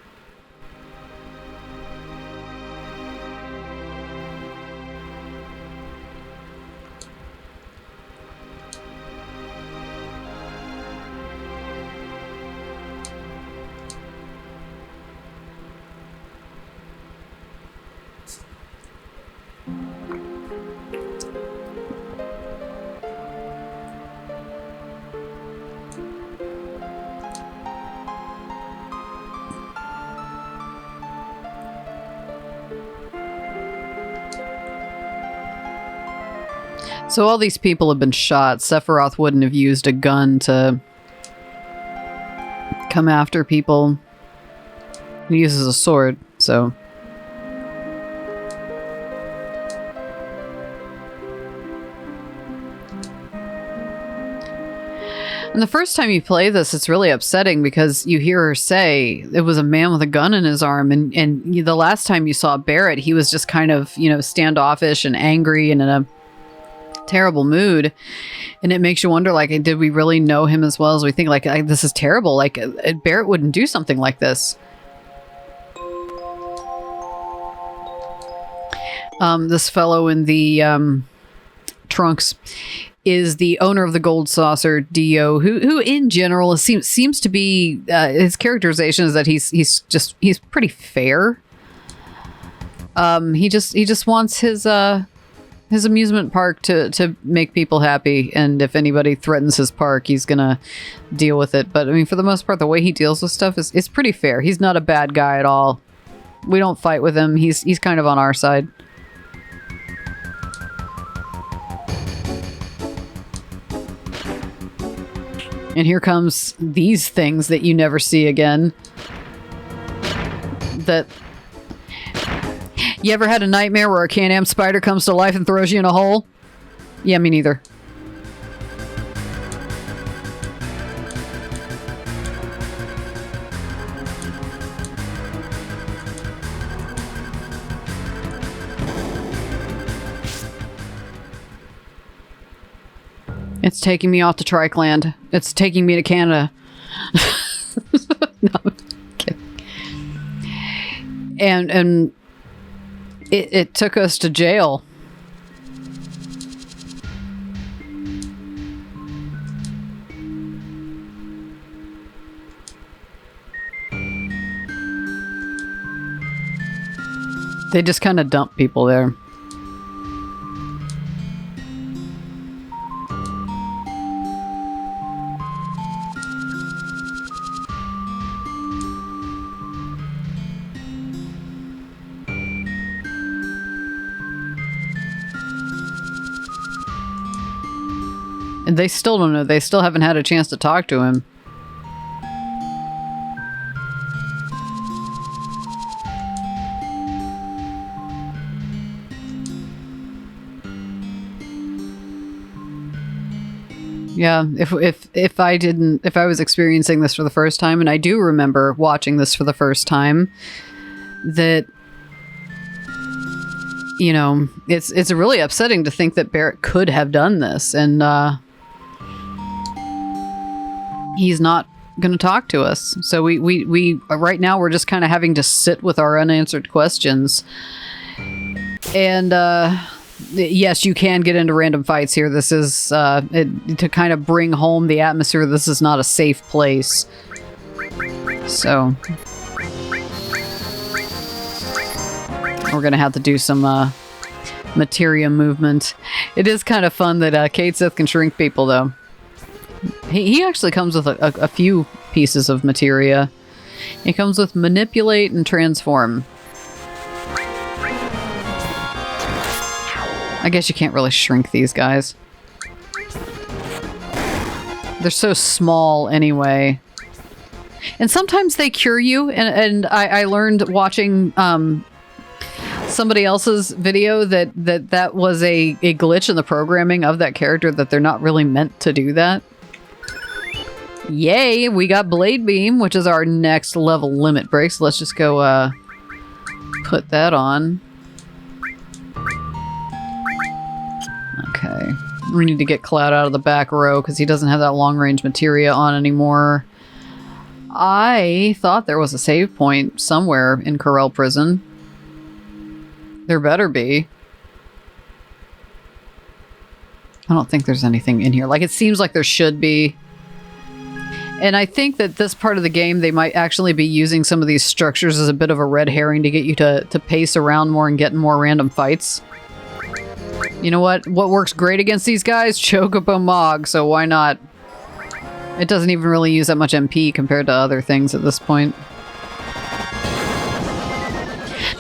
So all these people have been shot. Sephiroth wouldn't have used a gun to come after people. He uses a sword, so... And the first time you play this, it's really upsetting because you hear her say it was a man with a gun in his arm. And the last time you saw Barrett, he was just kind of, you know, standoffish and angry and in a terrible mood. And it makes you wonder, like, did we really know him as well as we think? Like, this is terrible. Like, Barrett wouldn't do something like this. This fellow in the trunks is the owner of the Gold Saucer, Dio, who in general seems to be his characterization is that he's pretty fair. He just wants his amusement park to make people happy, and if anybody threatens his park, he's gonna deal with it. But I mean, for the most part, the way he deals with stuff is pretty fair. He's not a bad guy at all. We don't fight with him. He's kind of on our side. And here comes these things that you never see again. That... You ever had a nightmare where a Can-Am spider comes to life and throws you in a hole? Yeah, me neither. It's taking me off to Trikeland. It's taking me to Canada. No, I'm kidding. And it took us to jail. They just kind of dump people there. And they still don't know. They still haven't had a chance to talk to him. Yeah, if I was experiencing this for the first time, and I do remember watching this for the first time, that, you know, it's really upsetting to think that Barrett could have done this, and he's not going to talk to us. So we right now we're just kind of having to sit with our unanswered questions. And yes, you can get into random fights here. This is to kind of bring home the atmosphere. This is not a safe place. So we're gonna have to do some materia movement. It is kind of fun that Kate Sith can shrink people, though. He actually comes with a few pieces of materia. He comes with manipulate and transform. I guess you can't really shrink these guys. They're so small anyway. And sometimes they cure you, and I learned watching somebody else's video that was a glitch in the programming of that character, that they're not really meant to do that. Yay, we got Blade Beam, which is our next level limit break. So let's just go put that on. Okay. We need to get Cloud out of the back row because he doesn't have that long range materia on anymore. I thought there was a save point somewhere in Corel prison. There better be. I don't think there's anything in here. Like, it seems like there should be. And I think that this part of the game, they might actually be using some of these structures as a bit of a red herring to get you to pace around more and get in more random fights. You know what? What works great against these guys? Chocobo Mog, so why not? It doesn't even really use that much MP compared to other things at this point.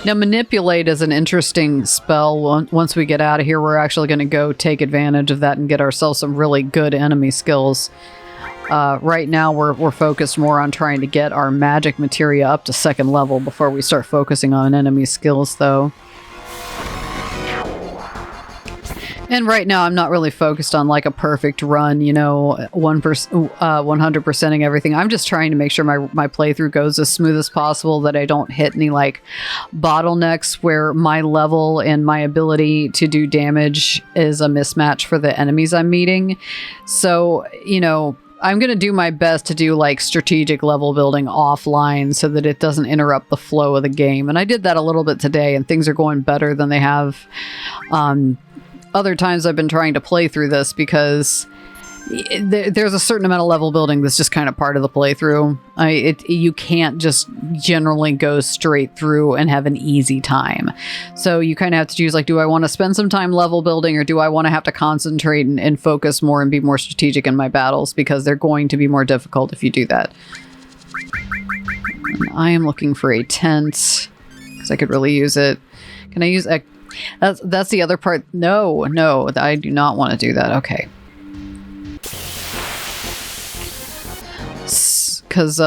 Now, Manipulate is an interesting spell. Once we get out of here, we're actually going to go take advantage of that and get ourselves some really good enemy skills. Right now, we're focused more on trying to get our magic materia up to 2nd level before we start focusing on enemy skills, though. And right now, I'm not really focused on like a perfect run, you know, 100%ing everything. I'm just trying to make sure my playthrough goes as smooth as possible, that I don't hit any like bottlenecks where my level and my ability to do damage is a mismatch for the enemies I'm meeting. So, you know, I'm going to do my best to do like strategic level building offline so that it doesn't interrupt the flow of the game. And I did that a little bit today, and things are going better than they have other times I've been trying to play through this, because there's a certain amount of level building that's just kind of part of the playthrough. You can't just generally go straight through and have an easy time. So you kind of have to choose, like, do I want to spend some time level building, or do I want to have to concentrate and focus more and be more strategic in my battles, because they're going to be more difficult if you do that. And I am looking for a tent, because I could really use it. Can I use a... That's the other part. No, I do not want to do that. Okay. Because,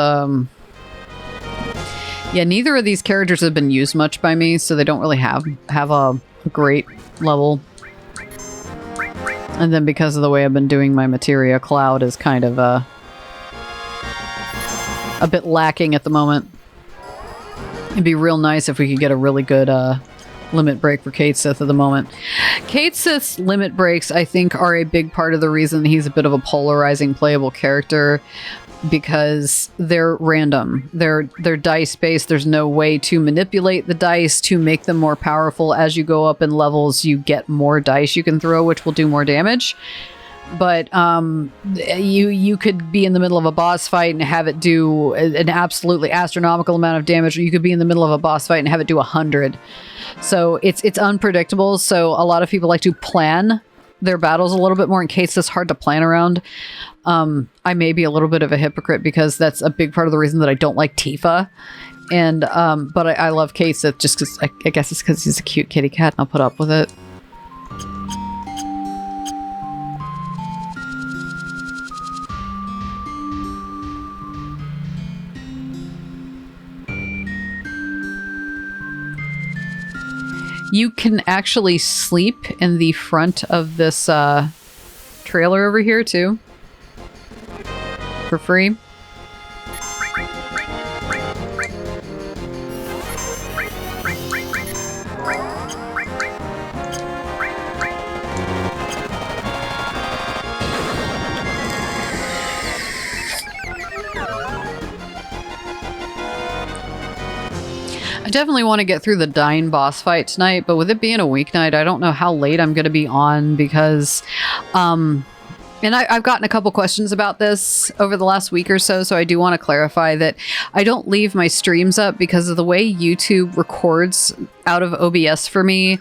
yeah, neither of these characters have been used much by me, so they don't really have a great level. And then because of the way I've been doing my materia, Cloud is kind of a bit lacking at the moment. It'd be real nice if we could get a really good limit break for Kate Sith at the moment. Kate Sith's limit breaks, I think, are a big part of the reason he's a bit of a polarizing playable character, because they're random. They're dice based. There's no way to manipulate the dice to make them more powerful. As you go up in levels, you get more dice you can throw, which will do more damage. But you could be in the middle of a boss fight and have it do an absolutely astronomical amount of damage, or you could be in the middle of a boss fight and have it do 100. So it's unpredictable. So a lot of people like to plan their battles a little bit more, in case it's hard to plan around. I may be a little bit of a hypocrite, because that's a big part of the reason that I don't like Tifa. And but I love Kate Sith just because I guess it's because he's a cute kitty cat, and I'll put up with it. You can actually sleep in the front of this trailer over here too, for free. I definitely want to get through the Dying boss fight tonight, but with it being a weeknight, I don't know how late I'm going to be on because, and I've gotten a couple questions about this over the last week or so, so I do want to clarify that I don't leave my streams up because of the way YouTube records out of OBS for me.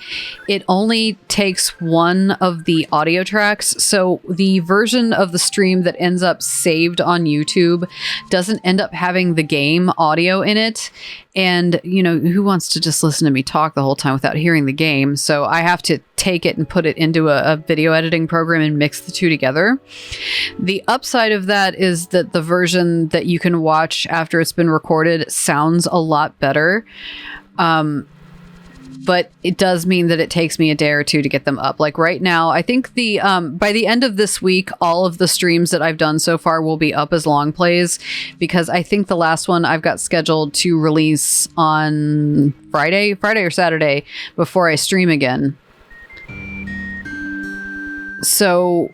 It only takes one of the audio tracks, so the version of the stream that ends up saved on YouTube doesn't end up having the game audio in it. And, you know, who wants to just listen to me talk the whole time without hearing the game? So I have to take it and put it into a video editing program and mix the two together. The upside of that is that the version that you can watch after it's been recorded sounds a lot better. But it does mean that it takes me a day or two to get them up. Like right now, I think the by the end of this week, all of the streams that I've done so far will be up as long plays, because I think the last one I've got scheduled to release on Friday or Saturday before I stream again. So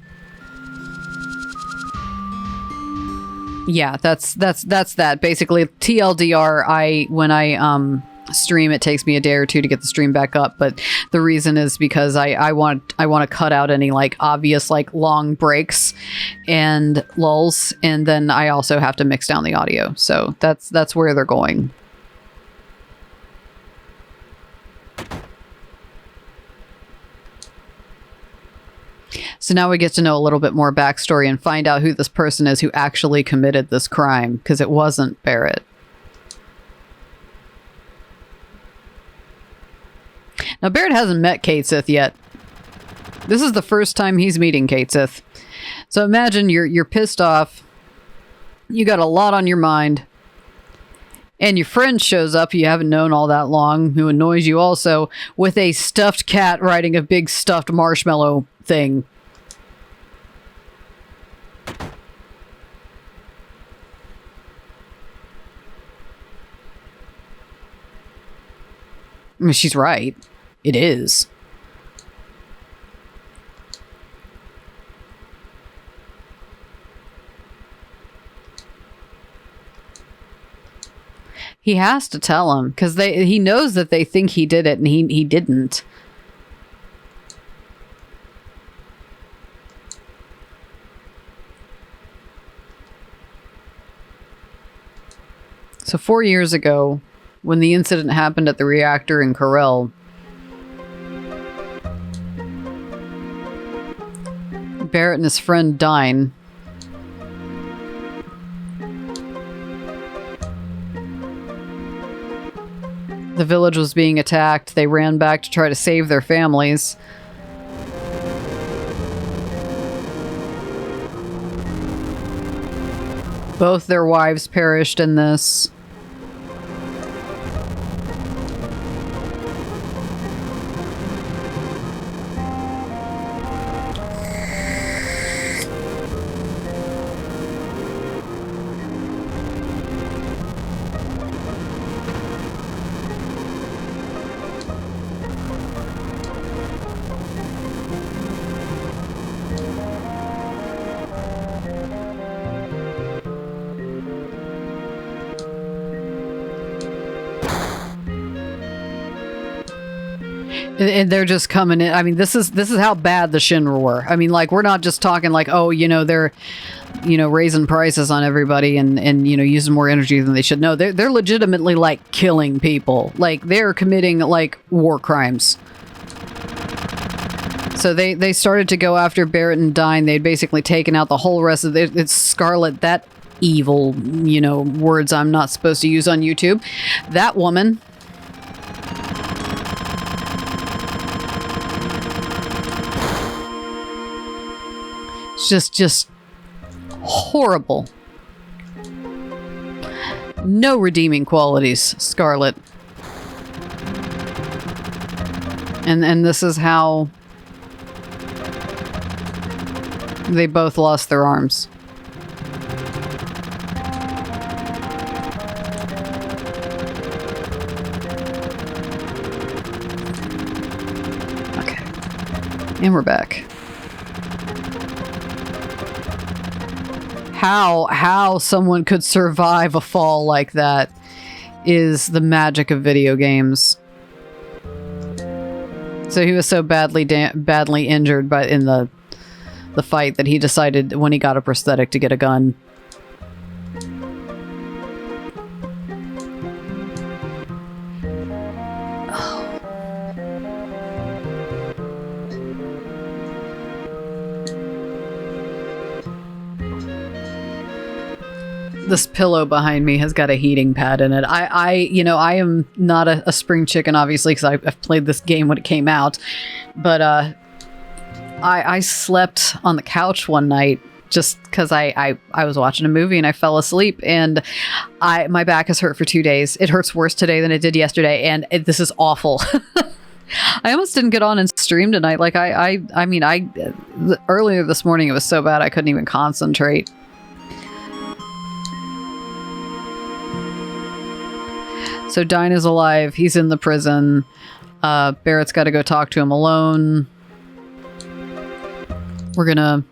yeah, that's that. Basically, TLDR, when I stream, it takes me a day or two to get the stream back up, but the reason is because I want to cut out any like obvious like long breaks and lulls, and then I also have to mix down the audio. So that's where they're going. So now we get to know a little bit more backstory and find out who this person is who actually committed this crime, because it wasn't Barrett. Now, Barrett hasn't met Kate Sith yet. This is the first time he's meeting Kate Sith. So imagine you're pissed off. You got a lot on your mind. And your friend shows up you haven't known all that long, who annoys you also, with a stuffed cat riding a big stuffed marshmallow thing. I mean, she's right. It is. He has to tell him, because he knows that they think he did it, and he didn't. So 4 years ago, when the incident happened at the reactor in Corel, Barrett and his friend Dine the village was being attacked. They ran back to try to save their families. Both their wives perished in this. And they're just coming in. I mean, this is how bad the Shinra were. I mean, like, we're not just talking like, oh, you know, they're, you know, raising prices on everybody and you know, using more energy than they should. No, they're legitimately like killing people. Like, they're committing like war crimes. So they started to go after Barrett and Dine. They'd basically taken out the whole rest of it's Scarlet, that evil, you know, words I'm not supposed to use on YouTube. That woman. Just horrible. No redeeming qualities, Scarlet. And this is how they both lost their arms. Okay. And we're back. How someone could survive a fall like that is the magic of video games. So he was so badly injured in the fight that he decided when he got a prosthetic to get a gun. This pillow behind me has got a heating pad in it. I am not a spring chicken, obviously, because I've played this game when it came out. But I slept on the couch one night just because I was watching a movie and I fell asleep, and my back has hurt for 2 days. It hurts worse today than it did yesterday, and this is awful. I almost didn't get on and stream tonight. Like earlier this morning it was so bad I couldn't even concentrate. So Dinah's alive. He's in the prison. Barrett's got to go talk to him alone. We're gonna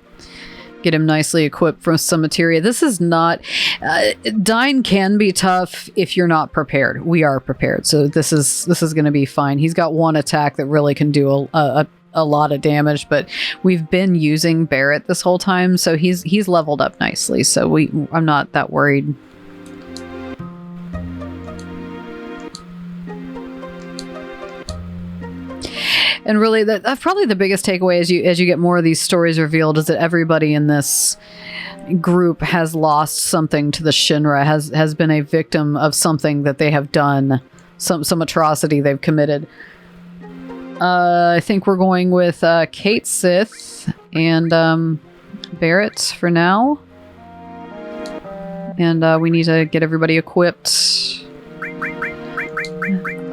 get him nicely equipped for some materia. This is not... Dine can be tough if you're not prepared. We are prepared. So this is going to be fine. He's got one attack that really can do a lot of damage, but we've been using Barrett this whole time, so he's leveled up nicely. So I'm not that worried. And really, that's probably the biggest takeaway as you get more of these stories revealed, is that everybody in this group has lost something to the Shinra, has been a victim of something that they have done, some atrocity they've committed. I think we're going with Kate Sith and Barrett for now. And we need to get everybody equipped.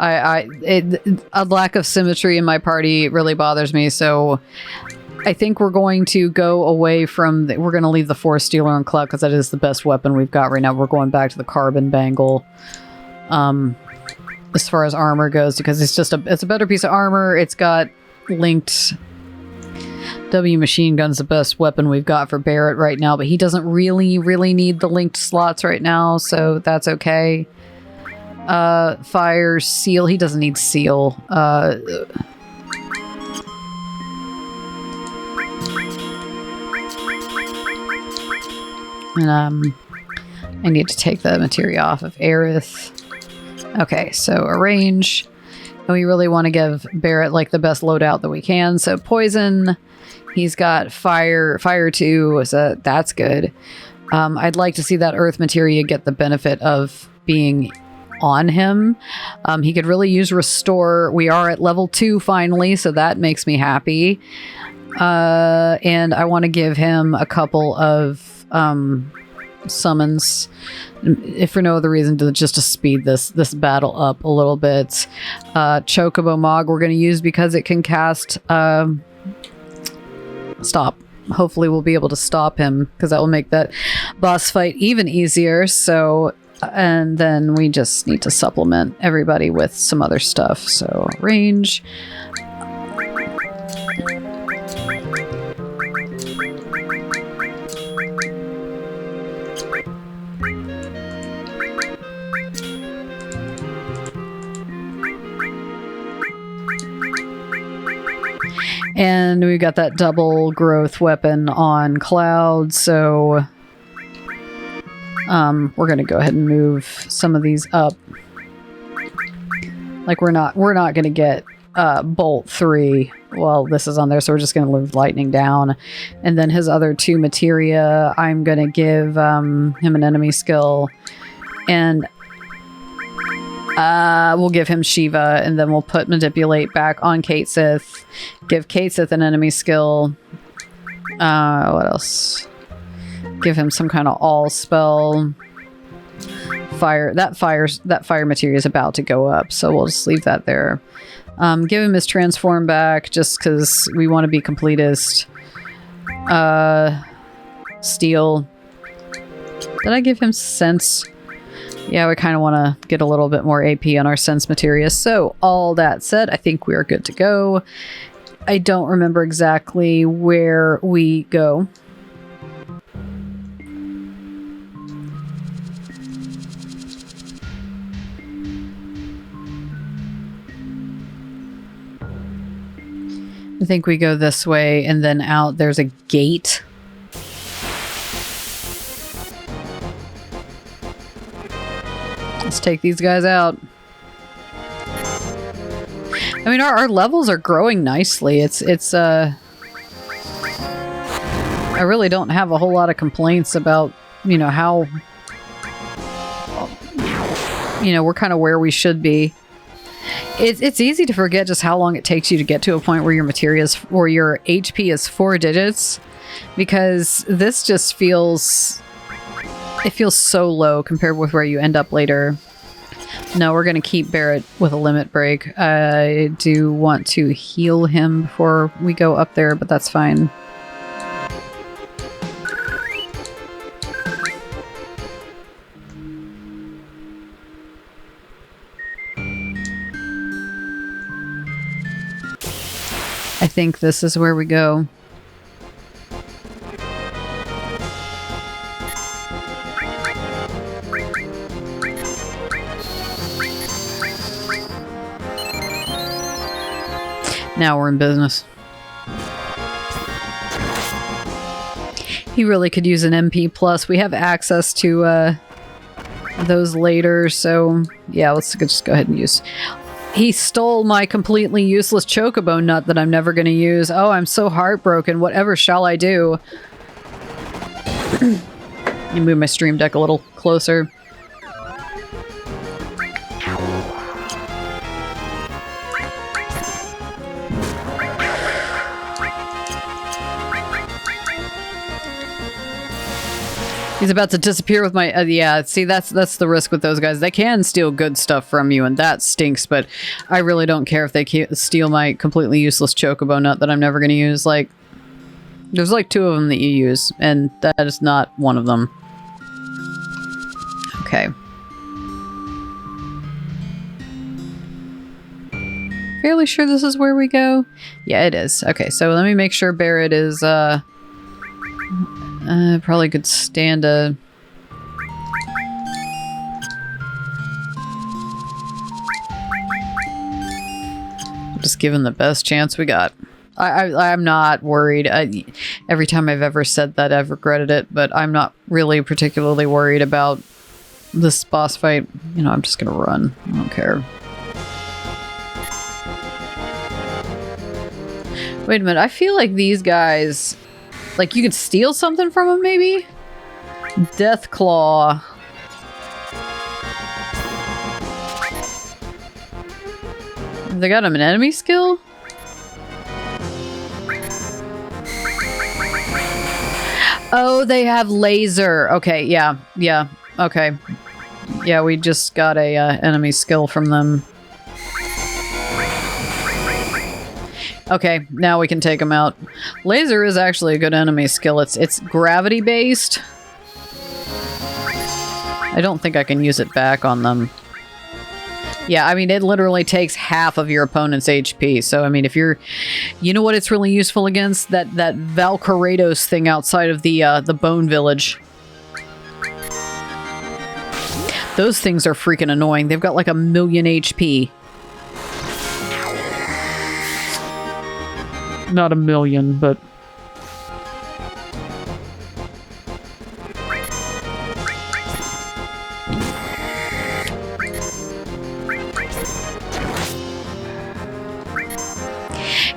A lack of symmetry in my party really bothers me, so I think we're going to go away from... we're going to leave the Force Stealer on Cloud because that is the best weapon we've got right now. We're going back to the Carbon Bangle as far as armor goes, because it's a better piece of armor. It's got linked... W machine gun's the best weapon we've got for Barrett right now, but he doesn't really need the linked slots right now, so that's okay. Fire, seal. He doesn't need seal. And I need to take the materia off of Aerith. Okay, so arrange. And we really want to give Barrett like the best loadout that we can. So poison. He's got fire 2, so that's good. I'd like to see that earth materia get the benefit of being on him. He could really use restore. We are at level 2 finally, so that makes me happy. And I want to give him a couple of summons, if for no other reason, just to speed this battle up a little bit. Chocobo Mog we're going to use because it can cast stop. Hopefully we'll be able to stop him, because that will make that boss fight even easier. So, and then we just need to supplement everybody with some other stuff. So range. And we've got that double growth weapon on Cloud, so we're gonna go ahead and move some of these up. Like we're not gonna get Bolt 3 while this is on there, so we're just gonna move Lightning down. And then his other 2 materia, I'm gonna give him an enemy skill, and we'll give him Shiva, and then we'll put Manipulate back on Kate Sith. Give Kate Sith an enemy skill. What else? Give him some kind of all spell. Fire. That fire materia is about to go up, so we'll just leave that there. Give him his transform back just because we want to be completist. Steel. Did I give him sense? Yeah, we kind of want to get a little bit more AP on our sense materia. So all that said, I think we are good to go. I don't remember exactly where we go. I think we go this way and then out. There's a gate. Let's take these guys out. I mean, our levels are growing nicely. I really don't have a whole lot of complaints about, you know, how, you know, we're kind of where we should be. It's easy to forget just how long it takes you to get to a point where your materia is, or your HP is 4 digits, because this just feels, it feels so low compared with where you end up later. No, we're going to keep Barrett with a limit break. I do want to heal him before we go up there, but that's fine. I think this is where we go. Now we're in business. He really could use an MP plus. We have access to those later, so yeah, let's just go ahead and use. He stole my completely useless chocobo nut that I'm never going to use. Oh, I'm so heartbroken. Whatever shall I do? Let me move my stream deck a little closer. He's about to disappear with my... yeah, see, that's the risk with those guys. They can steal good stuff from you, and that stinks, but I really don't care if they steal my completely useless chocobo nut that I'm never going to use. Like, there's like 2 of them that you use, and that is not one of them. Okay. Fairly sure this is where we go? Yeah, it is. Okay, so let me make sure Barrett is, probably could stand a... Just give him the best chance we got. I'm not worried. Every time I've ever said that, I've regretted it, but I'm not really particularly worried about this boss fight. You know, I'm just gonna run. I don't care. Wait a minute, I feel like these guys... Like, you could steal something from him, maybe? Death Claw. They got him an enemy skill? Oh, they have laser. Okay, yeah, yeah, okay. Yeah, we just got a enemy skill from them. Okay, now we can take them out. Laser is actually a good enemy skill. It's gravity based. I don't think I can use it back on them. Yeah, I mean, it literally takes half of your opponent's HP. So, I mean, if you're... You know what it's really useful against? That Valkyrados thing outside of the Bone Village. Those things are freaking annoying. They've got like 1,000,000 HP. Not 1,000,000, but...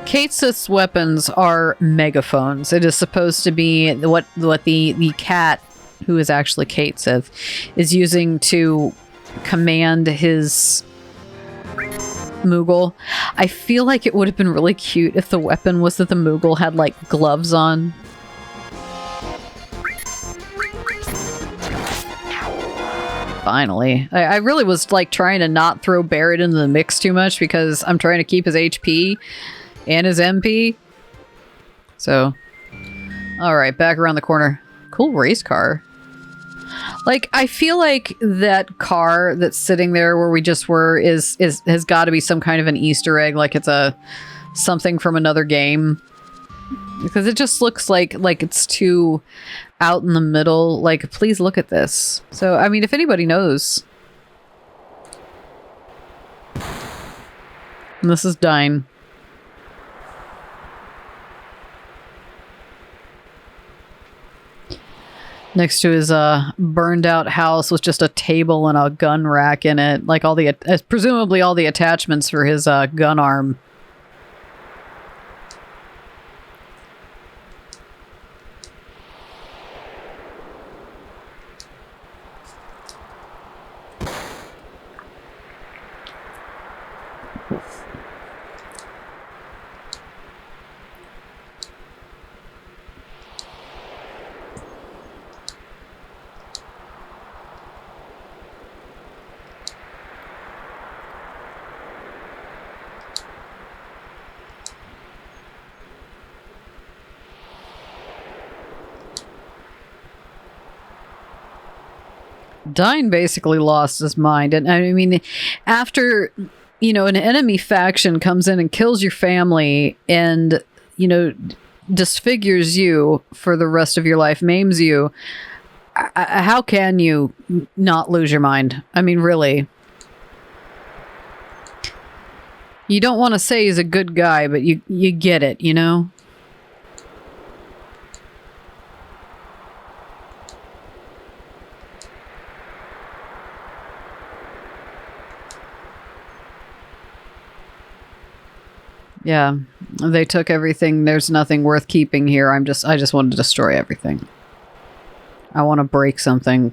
Katesith's weapons are megaphones. It is supposed to be what the cat, who is actually Katesith, is using to command his... Moogle. I feel like it would have been really cute if the weapon was that the Moogle had, like, gloves on. Finally. I really was like trying to not throw Barrett into the mix too much because I'm trying to keep his HP and his MP. So, alright, back around the corner. Cool race car. Like, I feel like that car that's sitting there where we just were has got to be some kind of an Easter egg, like it's something from another game. Because it just looks like it's too out in the middle. Like, please look at this. So, I mean, if anybody knows. And this is Dine. Next to his burned out house with just a table and a gun rack in it. Like presumably all the attachments for his gun arm. Dine basically lost his mind. And I mean, after, you know, an enemy faction comes in and kills your family and, you know, disfigures you for the rest of your life, maims you, how can you not lose your mind? I mean, really. You don't want to say he's a good guy, but you get it, you know? Yeah, they took everything. There's nothing worth keeping here. I just want to destroy everything. I want to break something.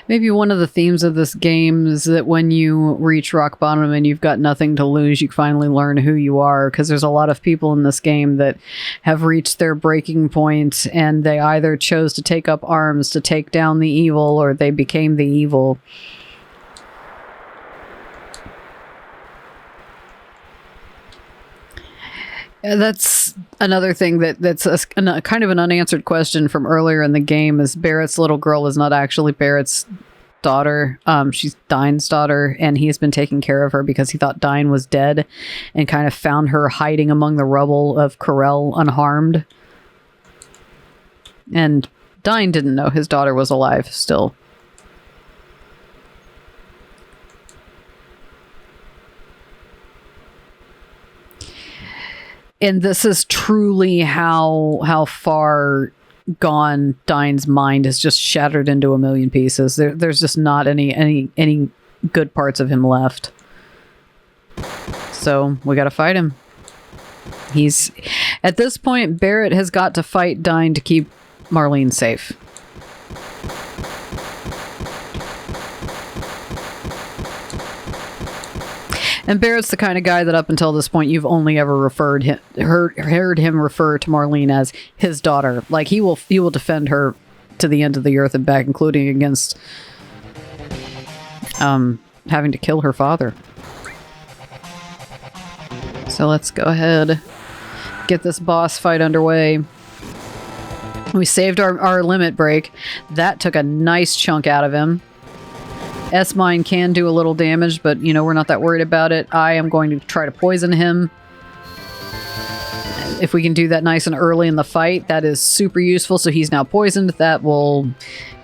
Maybe one of the themes of this game is that when you reach rock bottom and you've got nothing to lose, you finally learn who you are, because there's a lot of people in this game that have reached their breaking point and they either chose to take up arms to take down the evil or they became the evil. That's another thing that's a kind of an unanswered question from earlier in the game is Barrett's little girl is not actually Barrett's daughter. She's Dine's daughter, and he has been taking care of her because he thought Dine was dead and kind of found her hiding among the rubble of Corel unharmed. And Dine didn't know his daughter was alive still. And this is truly how far gone Dine's mind is, just shattered into a million pieces. There's just not any good parts of him left. So we gotta fight him. He's at this point, Barrett has got to fight Dine to keep Marlene safe. And Barrett's the kind of guy that up until this point you've only ever heard him refer to Marlene as his daughter. Like he will defend her to the end of the earth and back, including against having to kill her father. So let's go ahead, get this boss fight underway. We saved our limit break. That took a nice chunk out of him. S-Mine can do a little damage, but, you know, we're not that worried about it. I am going to try to poison him. If we can do that nice and early in the fight, that is super useful. So he's now poisoned. That will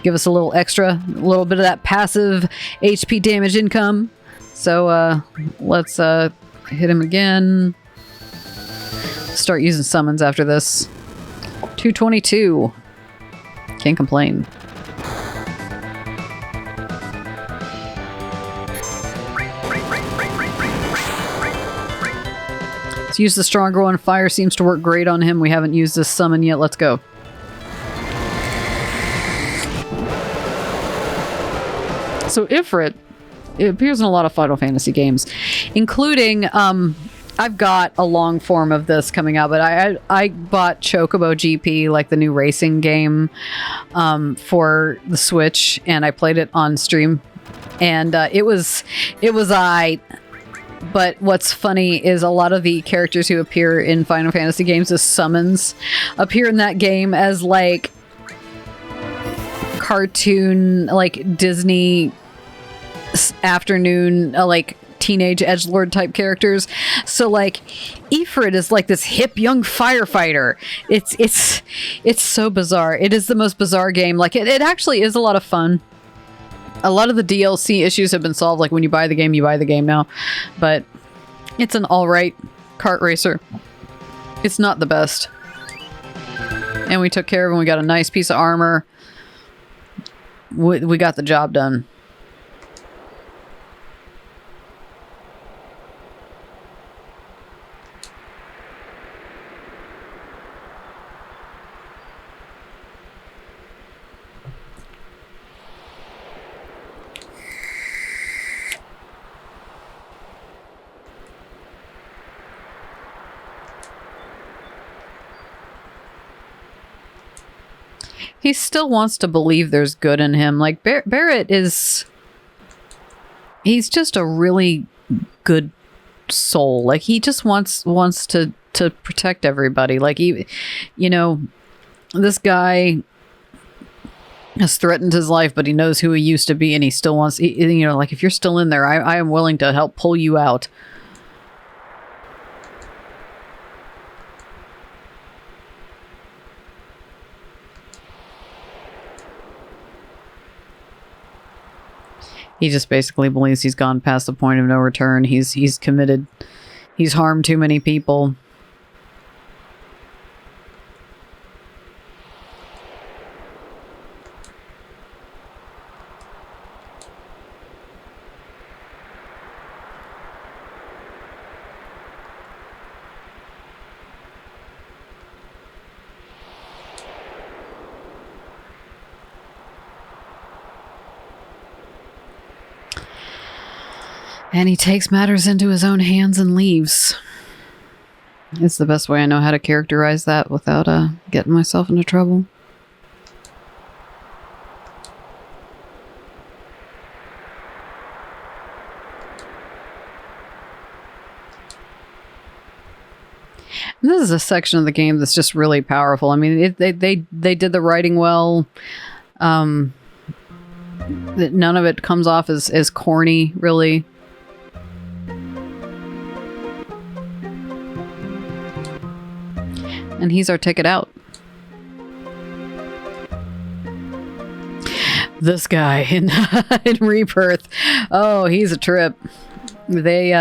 give us a little extra, a little bit of that passive HP damage income. So let's hit him again. Start using summons after this. 222. Can't complain. Let's use the stronger one. Fire seems to work great on him. We haven't used this summon yet. Let's go. So Ifrit It appears in a lot of Final Fantasy games, including I've got a long form of this coming out, but I bought Chocobo GP, like the new racing game, for the Switch, and I played it on stream, and it was but what's funny is a lot of the characters who appear in Final Fantasy games as summons appear in that game as like cartoon, like Disney afternoon, like teenage edgelord type characters. So like Ifrit is like this hip young firefighter. It's so bizarre. It is the most bizarre game. Like it actually is a lot of fun. A lot of the DLC issues have been solved. Like when you buy the game, now. But it's an alright kart racer. It's not the best. And we took care of him. We got a nice piece of armor. We got the job done. He still wants to believe there's good in him. Like Barrett is... He's just a really good soul. Like he just wants to protect everybody. Like he, you know, this guy has threatened his life, but he knows who he used to be, and he still wants... You know, like if you're still in there, I am willing to help pull you out. He just basically believes he's gone past the point of no return. He's committed. He's harmed too many people. And he takes matters into his own hands and leaves. It's the best way I know how to characterize that without getting myself into trouble. And this is a section of the game that's just really powerful. I mean, they did the writing well. None of it comes off as corny, really. And he's our ticket out. This guy in in Rebirth. Oh, he's a trip. They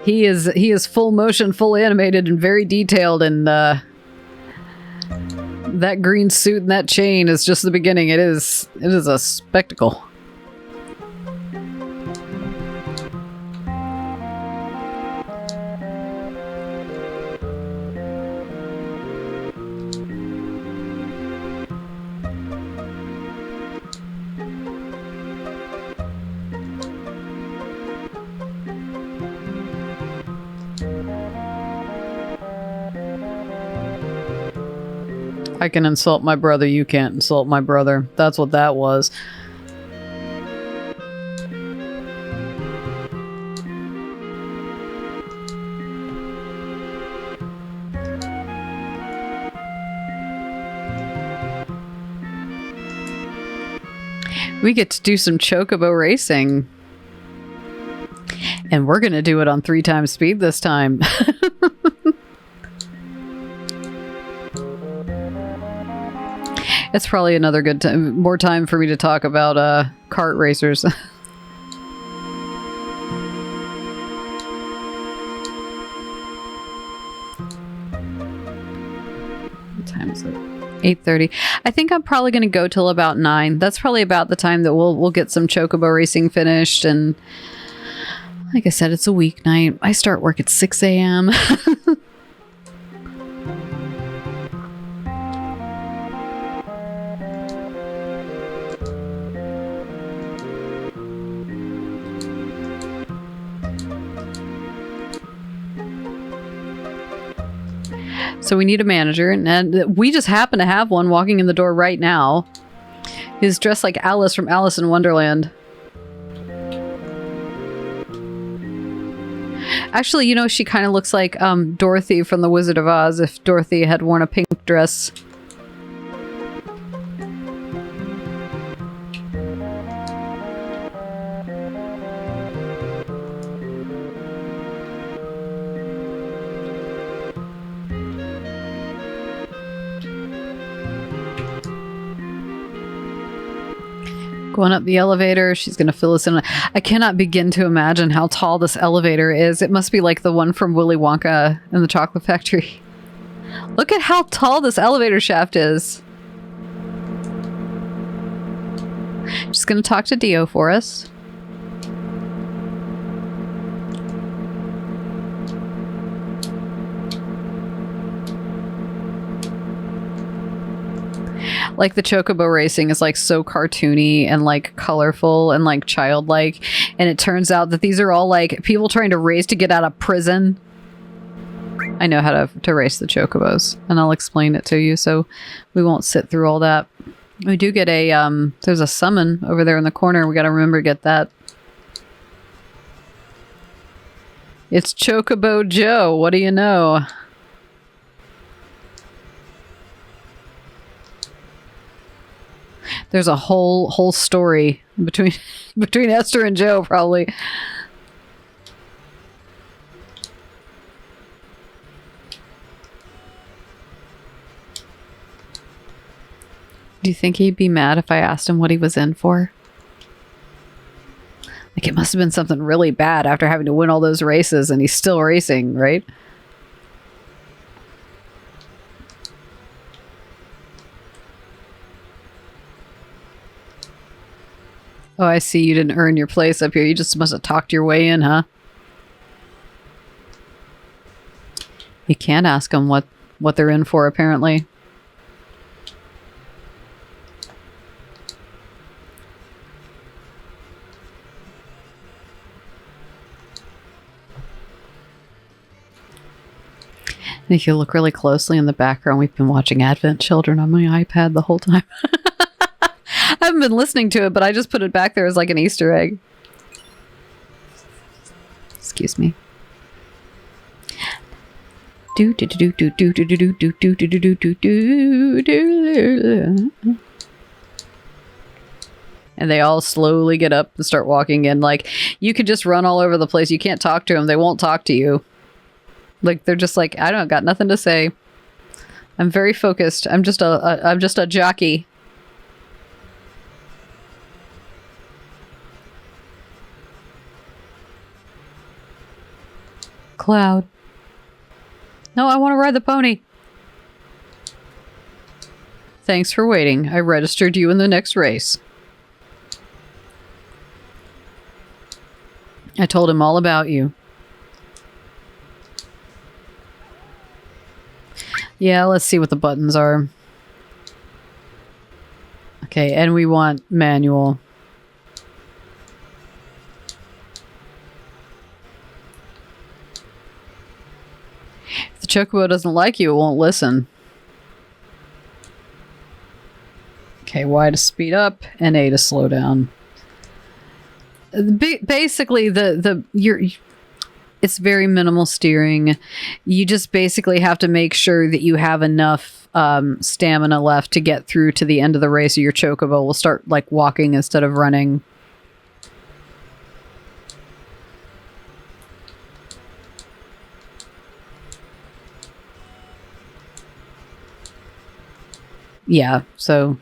he is full motion, full animated, and very detailed, and that green suit and that chain is just the beginning. It is a spectacle. I can insult my brother, you can't insult my brother. That's what that was. We get to do some chocobo racing. And we're going to do it on 3 times speed this time. It's probably another good time, more time for me to talk about kart racers. What time is it? 8:30. I think I'm probably going to go till about 9. That's probably about the time that we'll get some chocobo racing finished. And like I said, it's a weeknight. I start work at 6 a.m. So we need a manager, and we just happen to have one walking in the door right now. He's dressed like Alice from Alice in Wonderland. Actually, you know, she kind of looks like Dorothy from The Wizard of Oz if Dorothy had worn a pink dress. Going up the elevator, she's going to fill us in. I cannot begin to imagine how tall this elevator is. It must be like the one from Willy Wonka in the Chocolate Factory. Look at how tall this elevator shaft is. She's going to talk to Dio for us. Like the chocobo racing is like so cartoony and like colorful and like childlike, and it turns out that these are all like people trying to race to get out of prison. I know how to race the chocobos, and I'll explain it to you, so we won't sit through all that. We do get a there's a summon over there in the corner. We got to remember to get that. It's Chocobo Joe. What do you know? There's a whole story between Esther and Joe, probably. Do you think he'd be mad if I asked him what he was in for? Like, it must have been something really bad after having to win all those races, and he's still racing, right? Oh, I see. You didn't earn your place up here. You just must have talked your way in, huh? You can't ask them what they're in for, apparently. And if you look really closely in the background, we've been watching Advent Children on my iPad the whole time. I haven't been listening to it, but I just put it back there as like an Easter egg. Excuse me. And they all slowly get up and start walking in. Like, you could just run all over the place. You can't talk to them. They won't talk to you. Like, they're just like, I don't got nothing to say. I'm very focused. I'm just a jockey. Cloud. No, I want to ride the pony. Thanks for waiting. I registered you in the next race. I told him all about you. Yeah, let's see what the buttons are. Okay, and we want manual. If the chocobo doesn't like you, it won't listen. Okay, Y to speed up and A to slow down. Basically, it's very minimal steering. You just basically have to make sure that you have enough stamina left to get through to the end of the race, or your chocobo will start like walking instead of running. Yeah, so...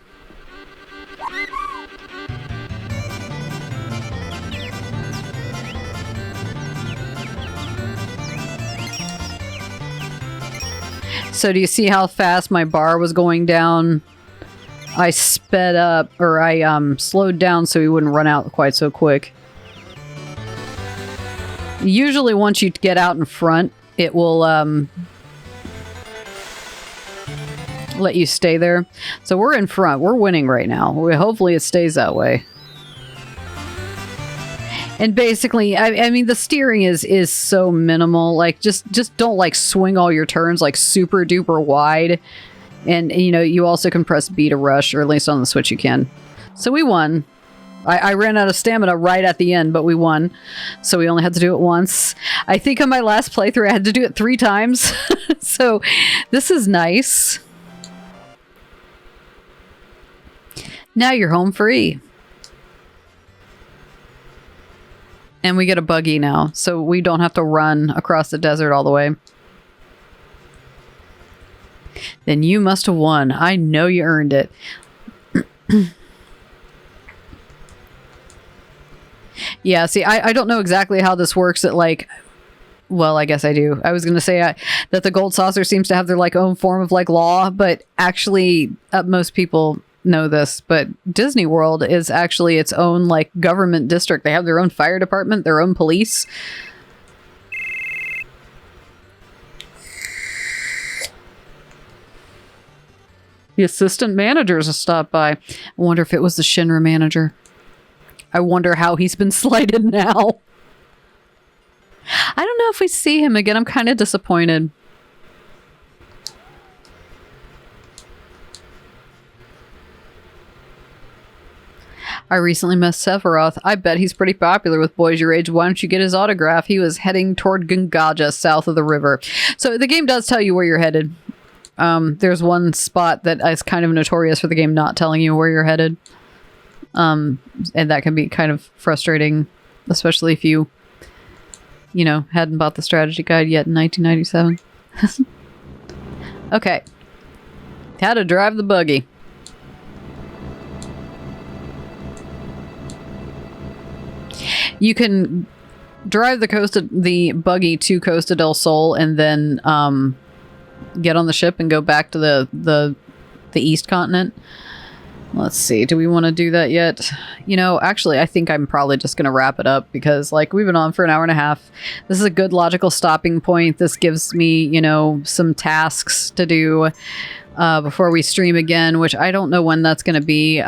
So do you see how fast my bar was going down? I sped up, or I slowed down so he wouldn't run out quite so quick. Usually once you get out in front, it will let you stay there. So we're in front. We're winning right now. Hopefully it stays that way. And basically, I mean, the steering is so minimal. Like, just don't like swing all your turns like super duper wide. And you know, you also can press B to rush, or at least on the Switch you can. So we won. I ran out of stamina right at the end, but we won. So we only had to do it once. I think on my last playthrough I had to do it 3 times. So this is nice. Now you're home free. And we get a buggy now, so we don't have to run across the desert all the way. Then you must have won. I know you earned it. Yeah, see, I don't know exactly how this works at, like... Well, I guess I do. I was going to say that the gold saucer seems to have their, like, own form of, like, law, but actually, most people... know this, but Disney World is actually its own like government district. They have their own fire department, their own police. The assistant managers have stopped by. I wonder if it was the Shinra manager. I wonder how he's been slighted now. I don't know if we see him again. I'm kind of disappointed. I recently met Sephiroth. I bet he's pretty popular with boys your age. Why don't you get his autograph? He was heading toward Gungaja, south of the river. So the game does tell you where you're headed. There's one spot that is kind of notorious for the game not telling you where you're headed. And that can be kind of frustrating, especially if you know, hadn't bought the strategy guide yet in 1997. Okay. How to drive the buggy. You can drive the buggy to Costa del Sol and then get on the ship and go back to the East Continent. Let's see. Do we want to do that yet? You know, actually, I think I'm probably just going to wrap it up because, like, we've been on for an hour and a half. This is a good logical stopping point. This gives me, you know, some tasks to do before we stream again, which I don't know when that's going to be.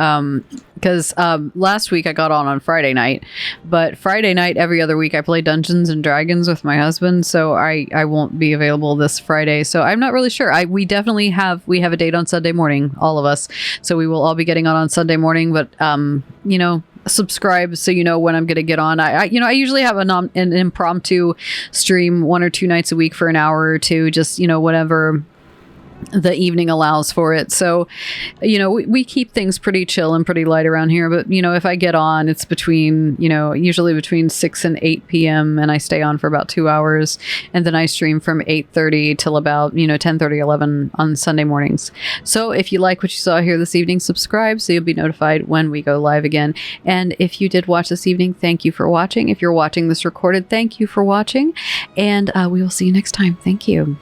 Because last week I got on Friday night, but Friday night every other week I play Dungeons and Dragons with my husband, so I won't be available this Friday. So I'm not really sure. We definitely have a date on Sunday morning, all of us. So we will all be getting on Sunday morning. But you know, subscribe so you know when I'm going to get on. I usually have an impromptu stream 1 or 2 nights a week for an hour or two, just, you know, whatever the evening allows for it. So, you know, we keep things pretty chill and pretty light around here. But, you know, if I get on, it's between, you know, usually between 6 and 8 p.m. and I stay on for about 2 hours. And then I stream from 8:30 till about, you know, 10:30, 11 on Sunday mornings. So if you like what you saw here this evening, subscribe so you'll be notified when we go live again. And if you did watch this evening, thank you for watching. If you're watching this recorded, thank you for watching. And we will see you next time. Thank you.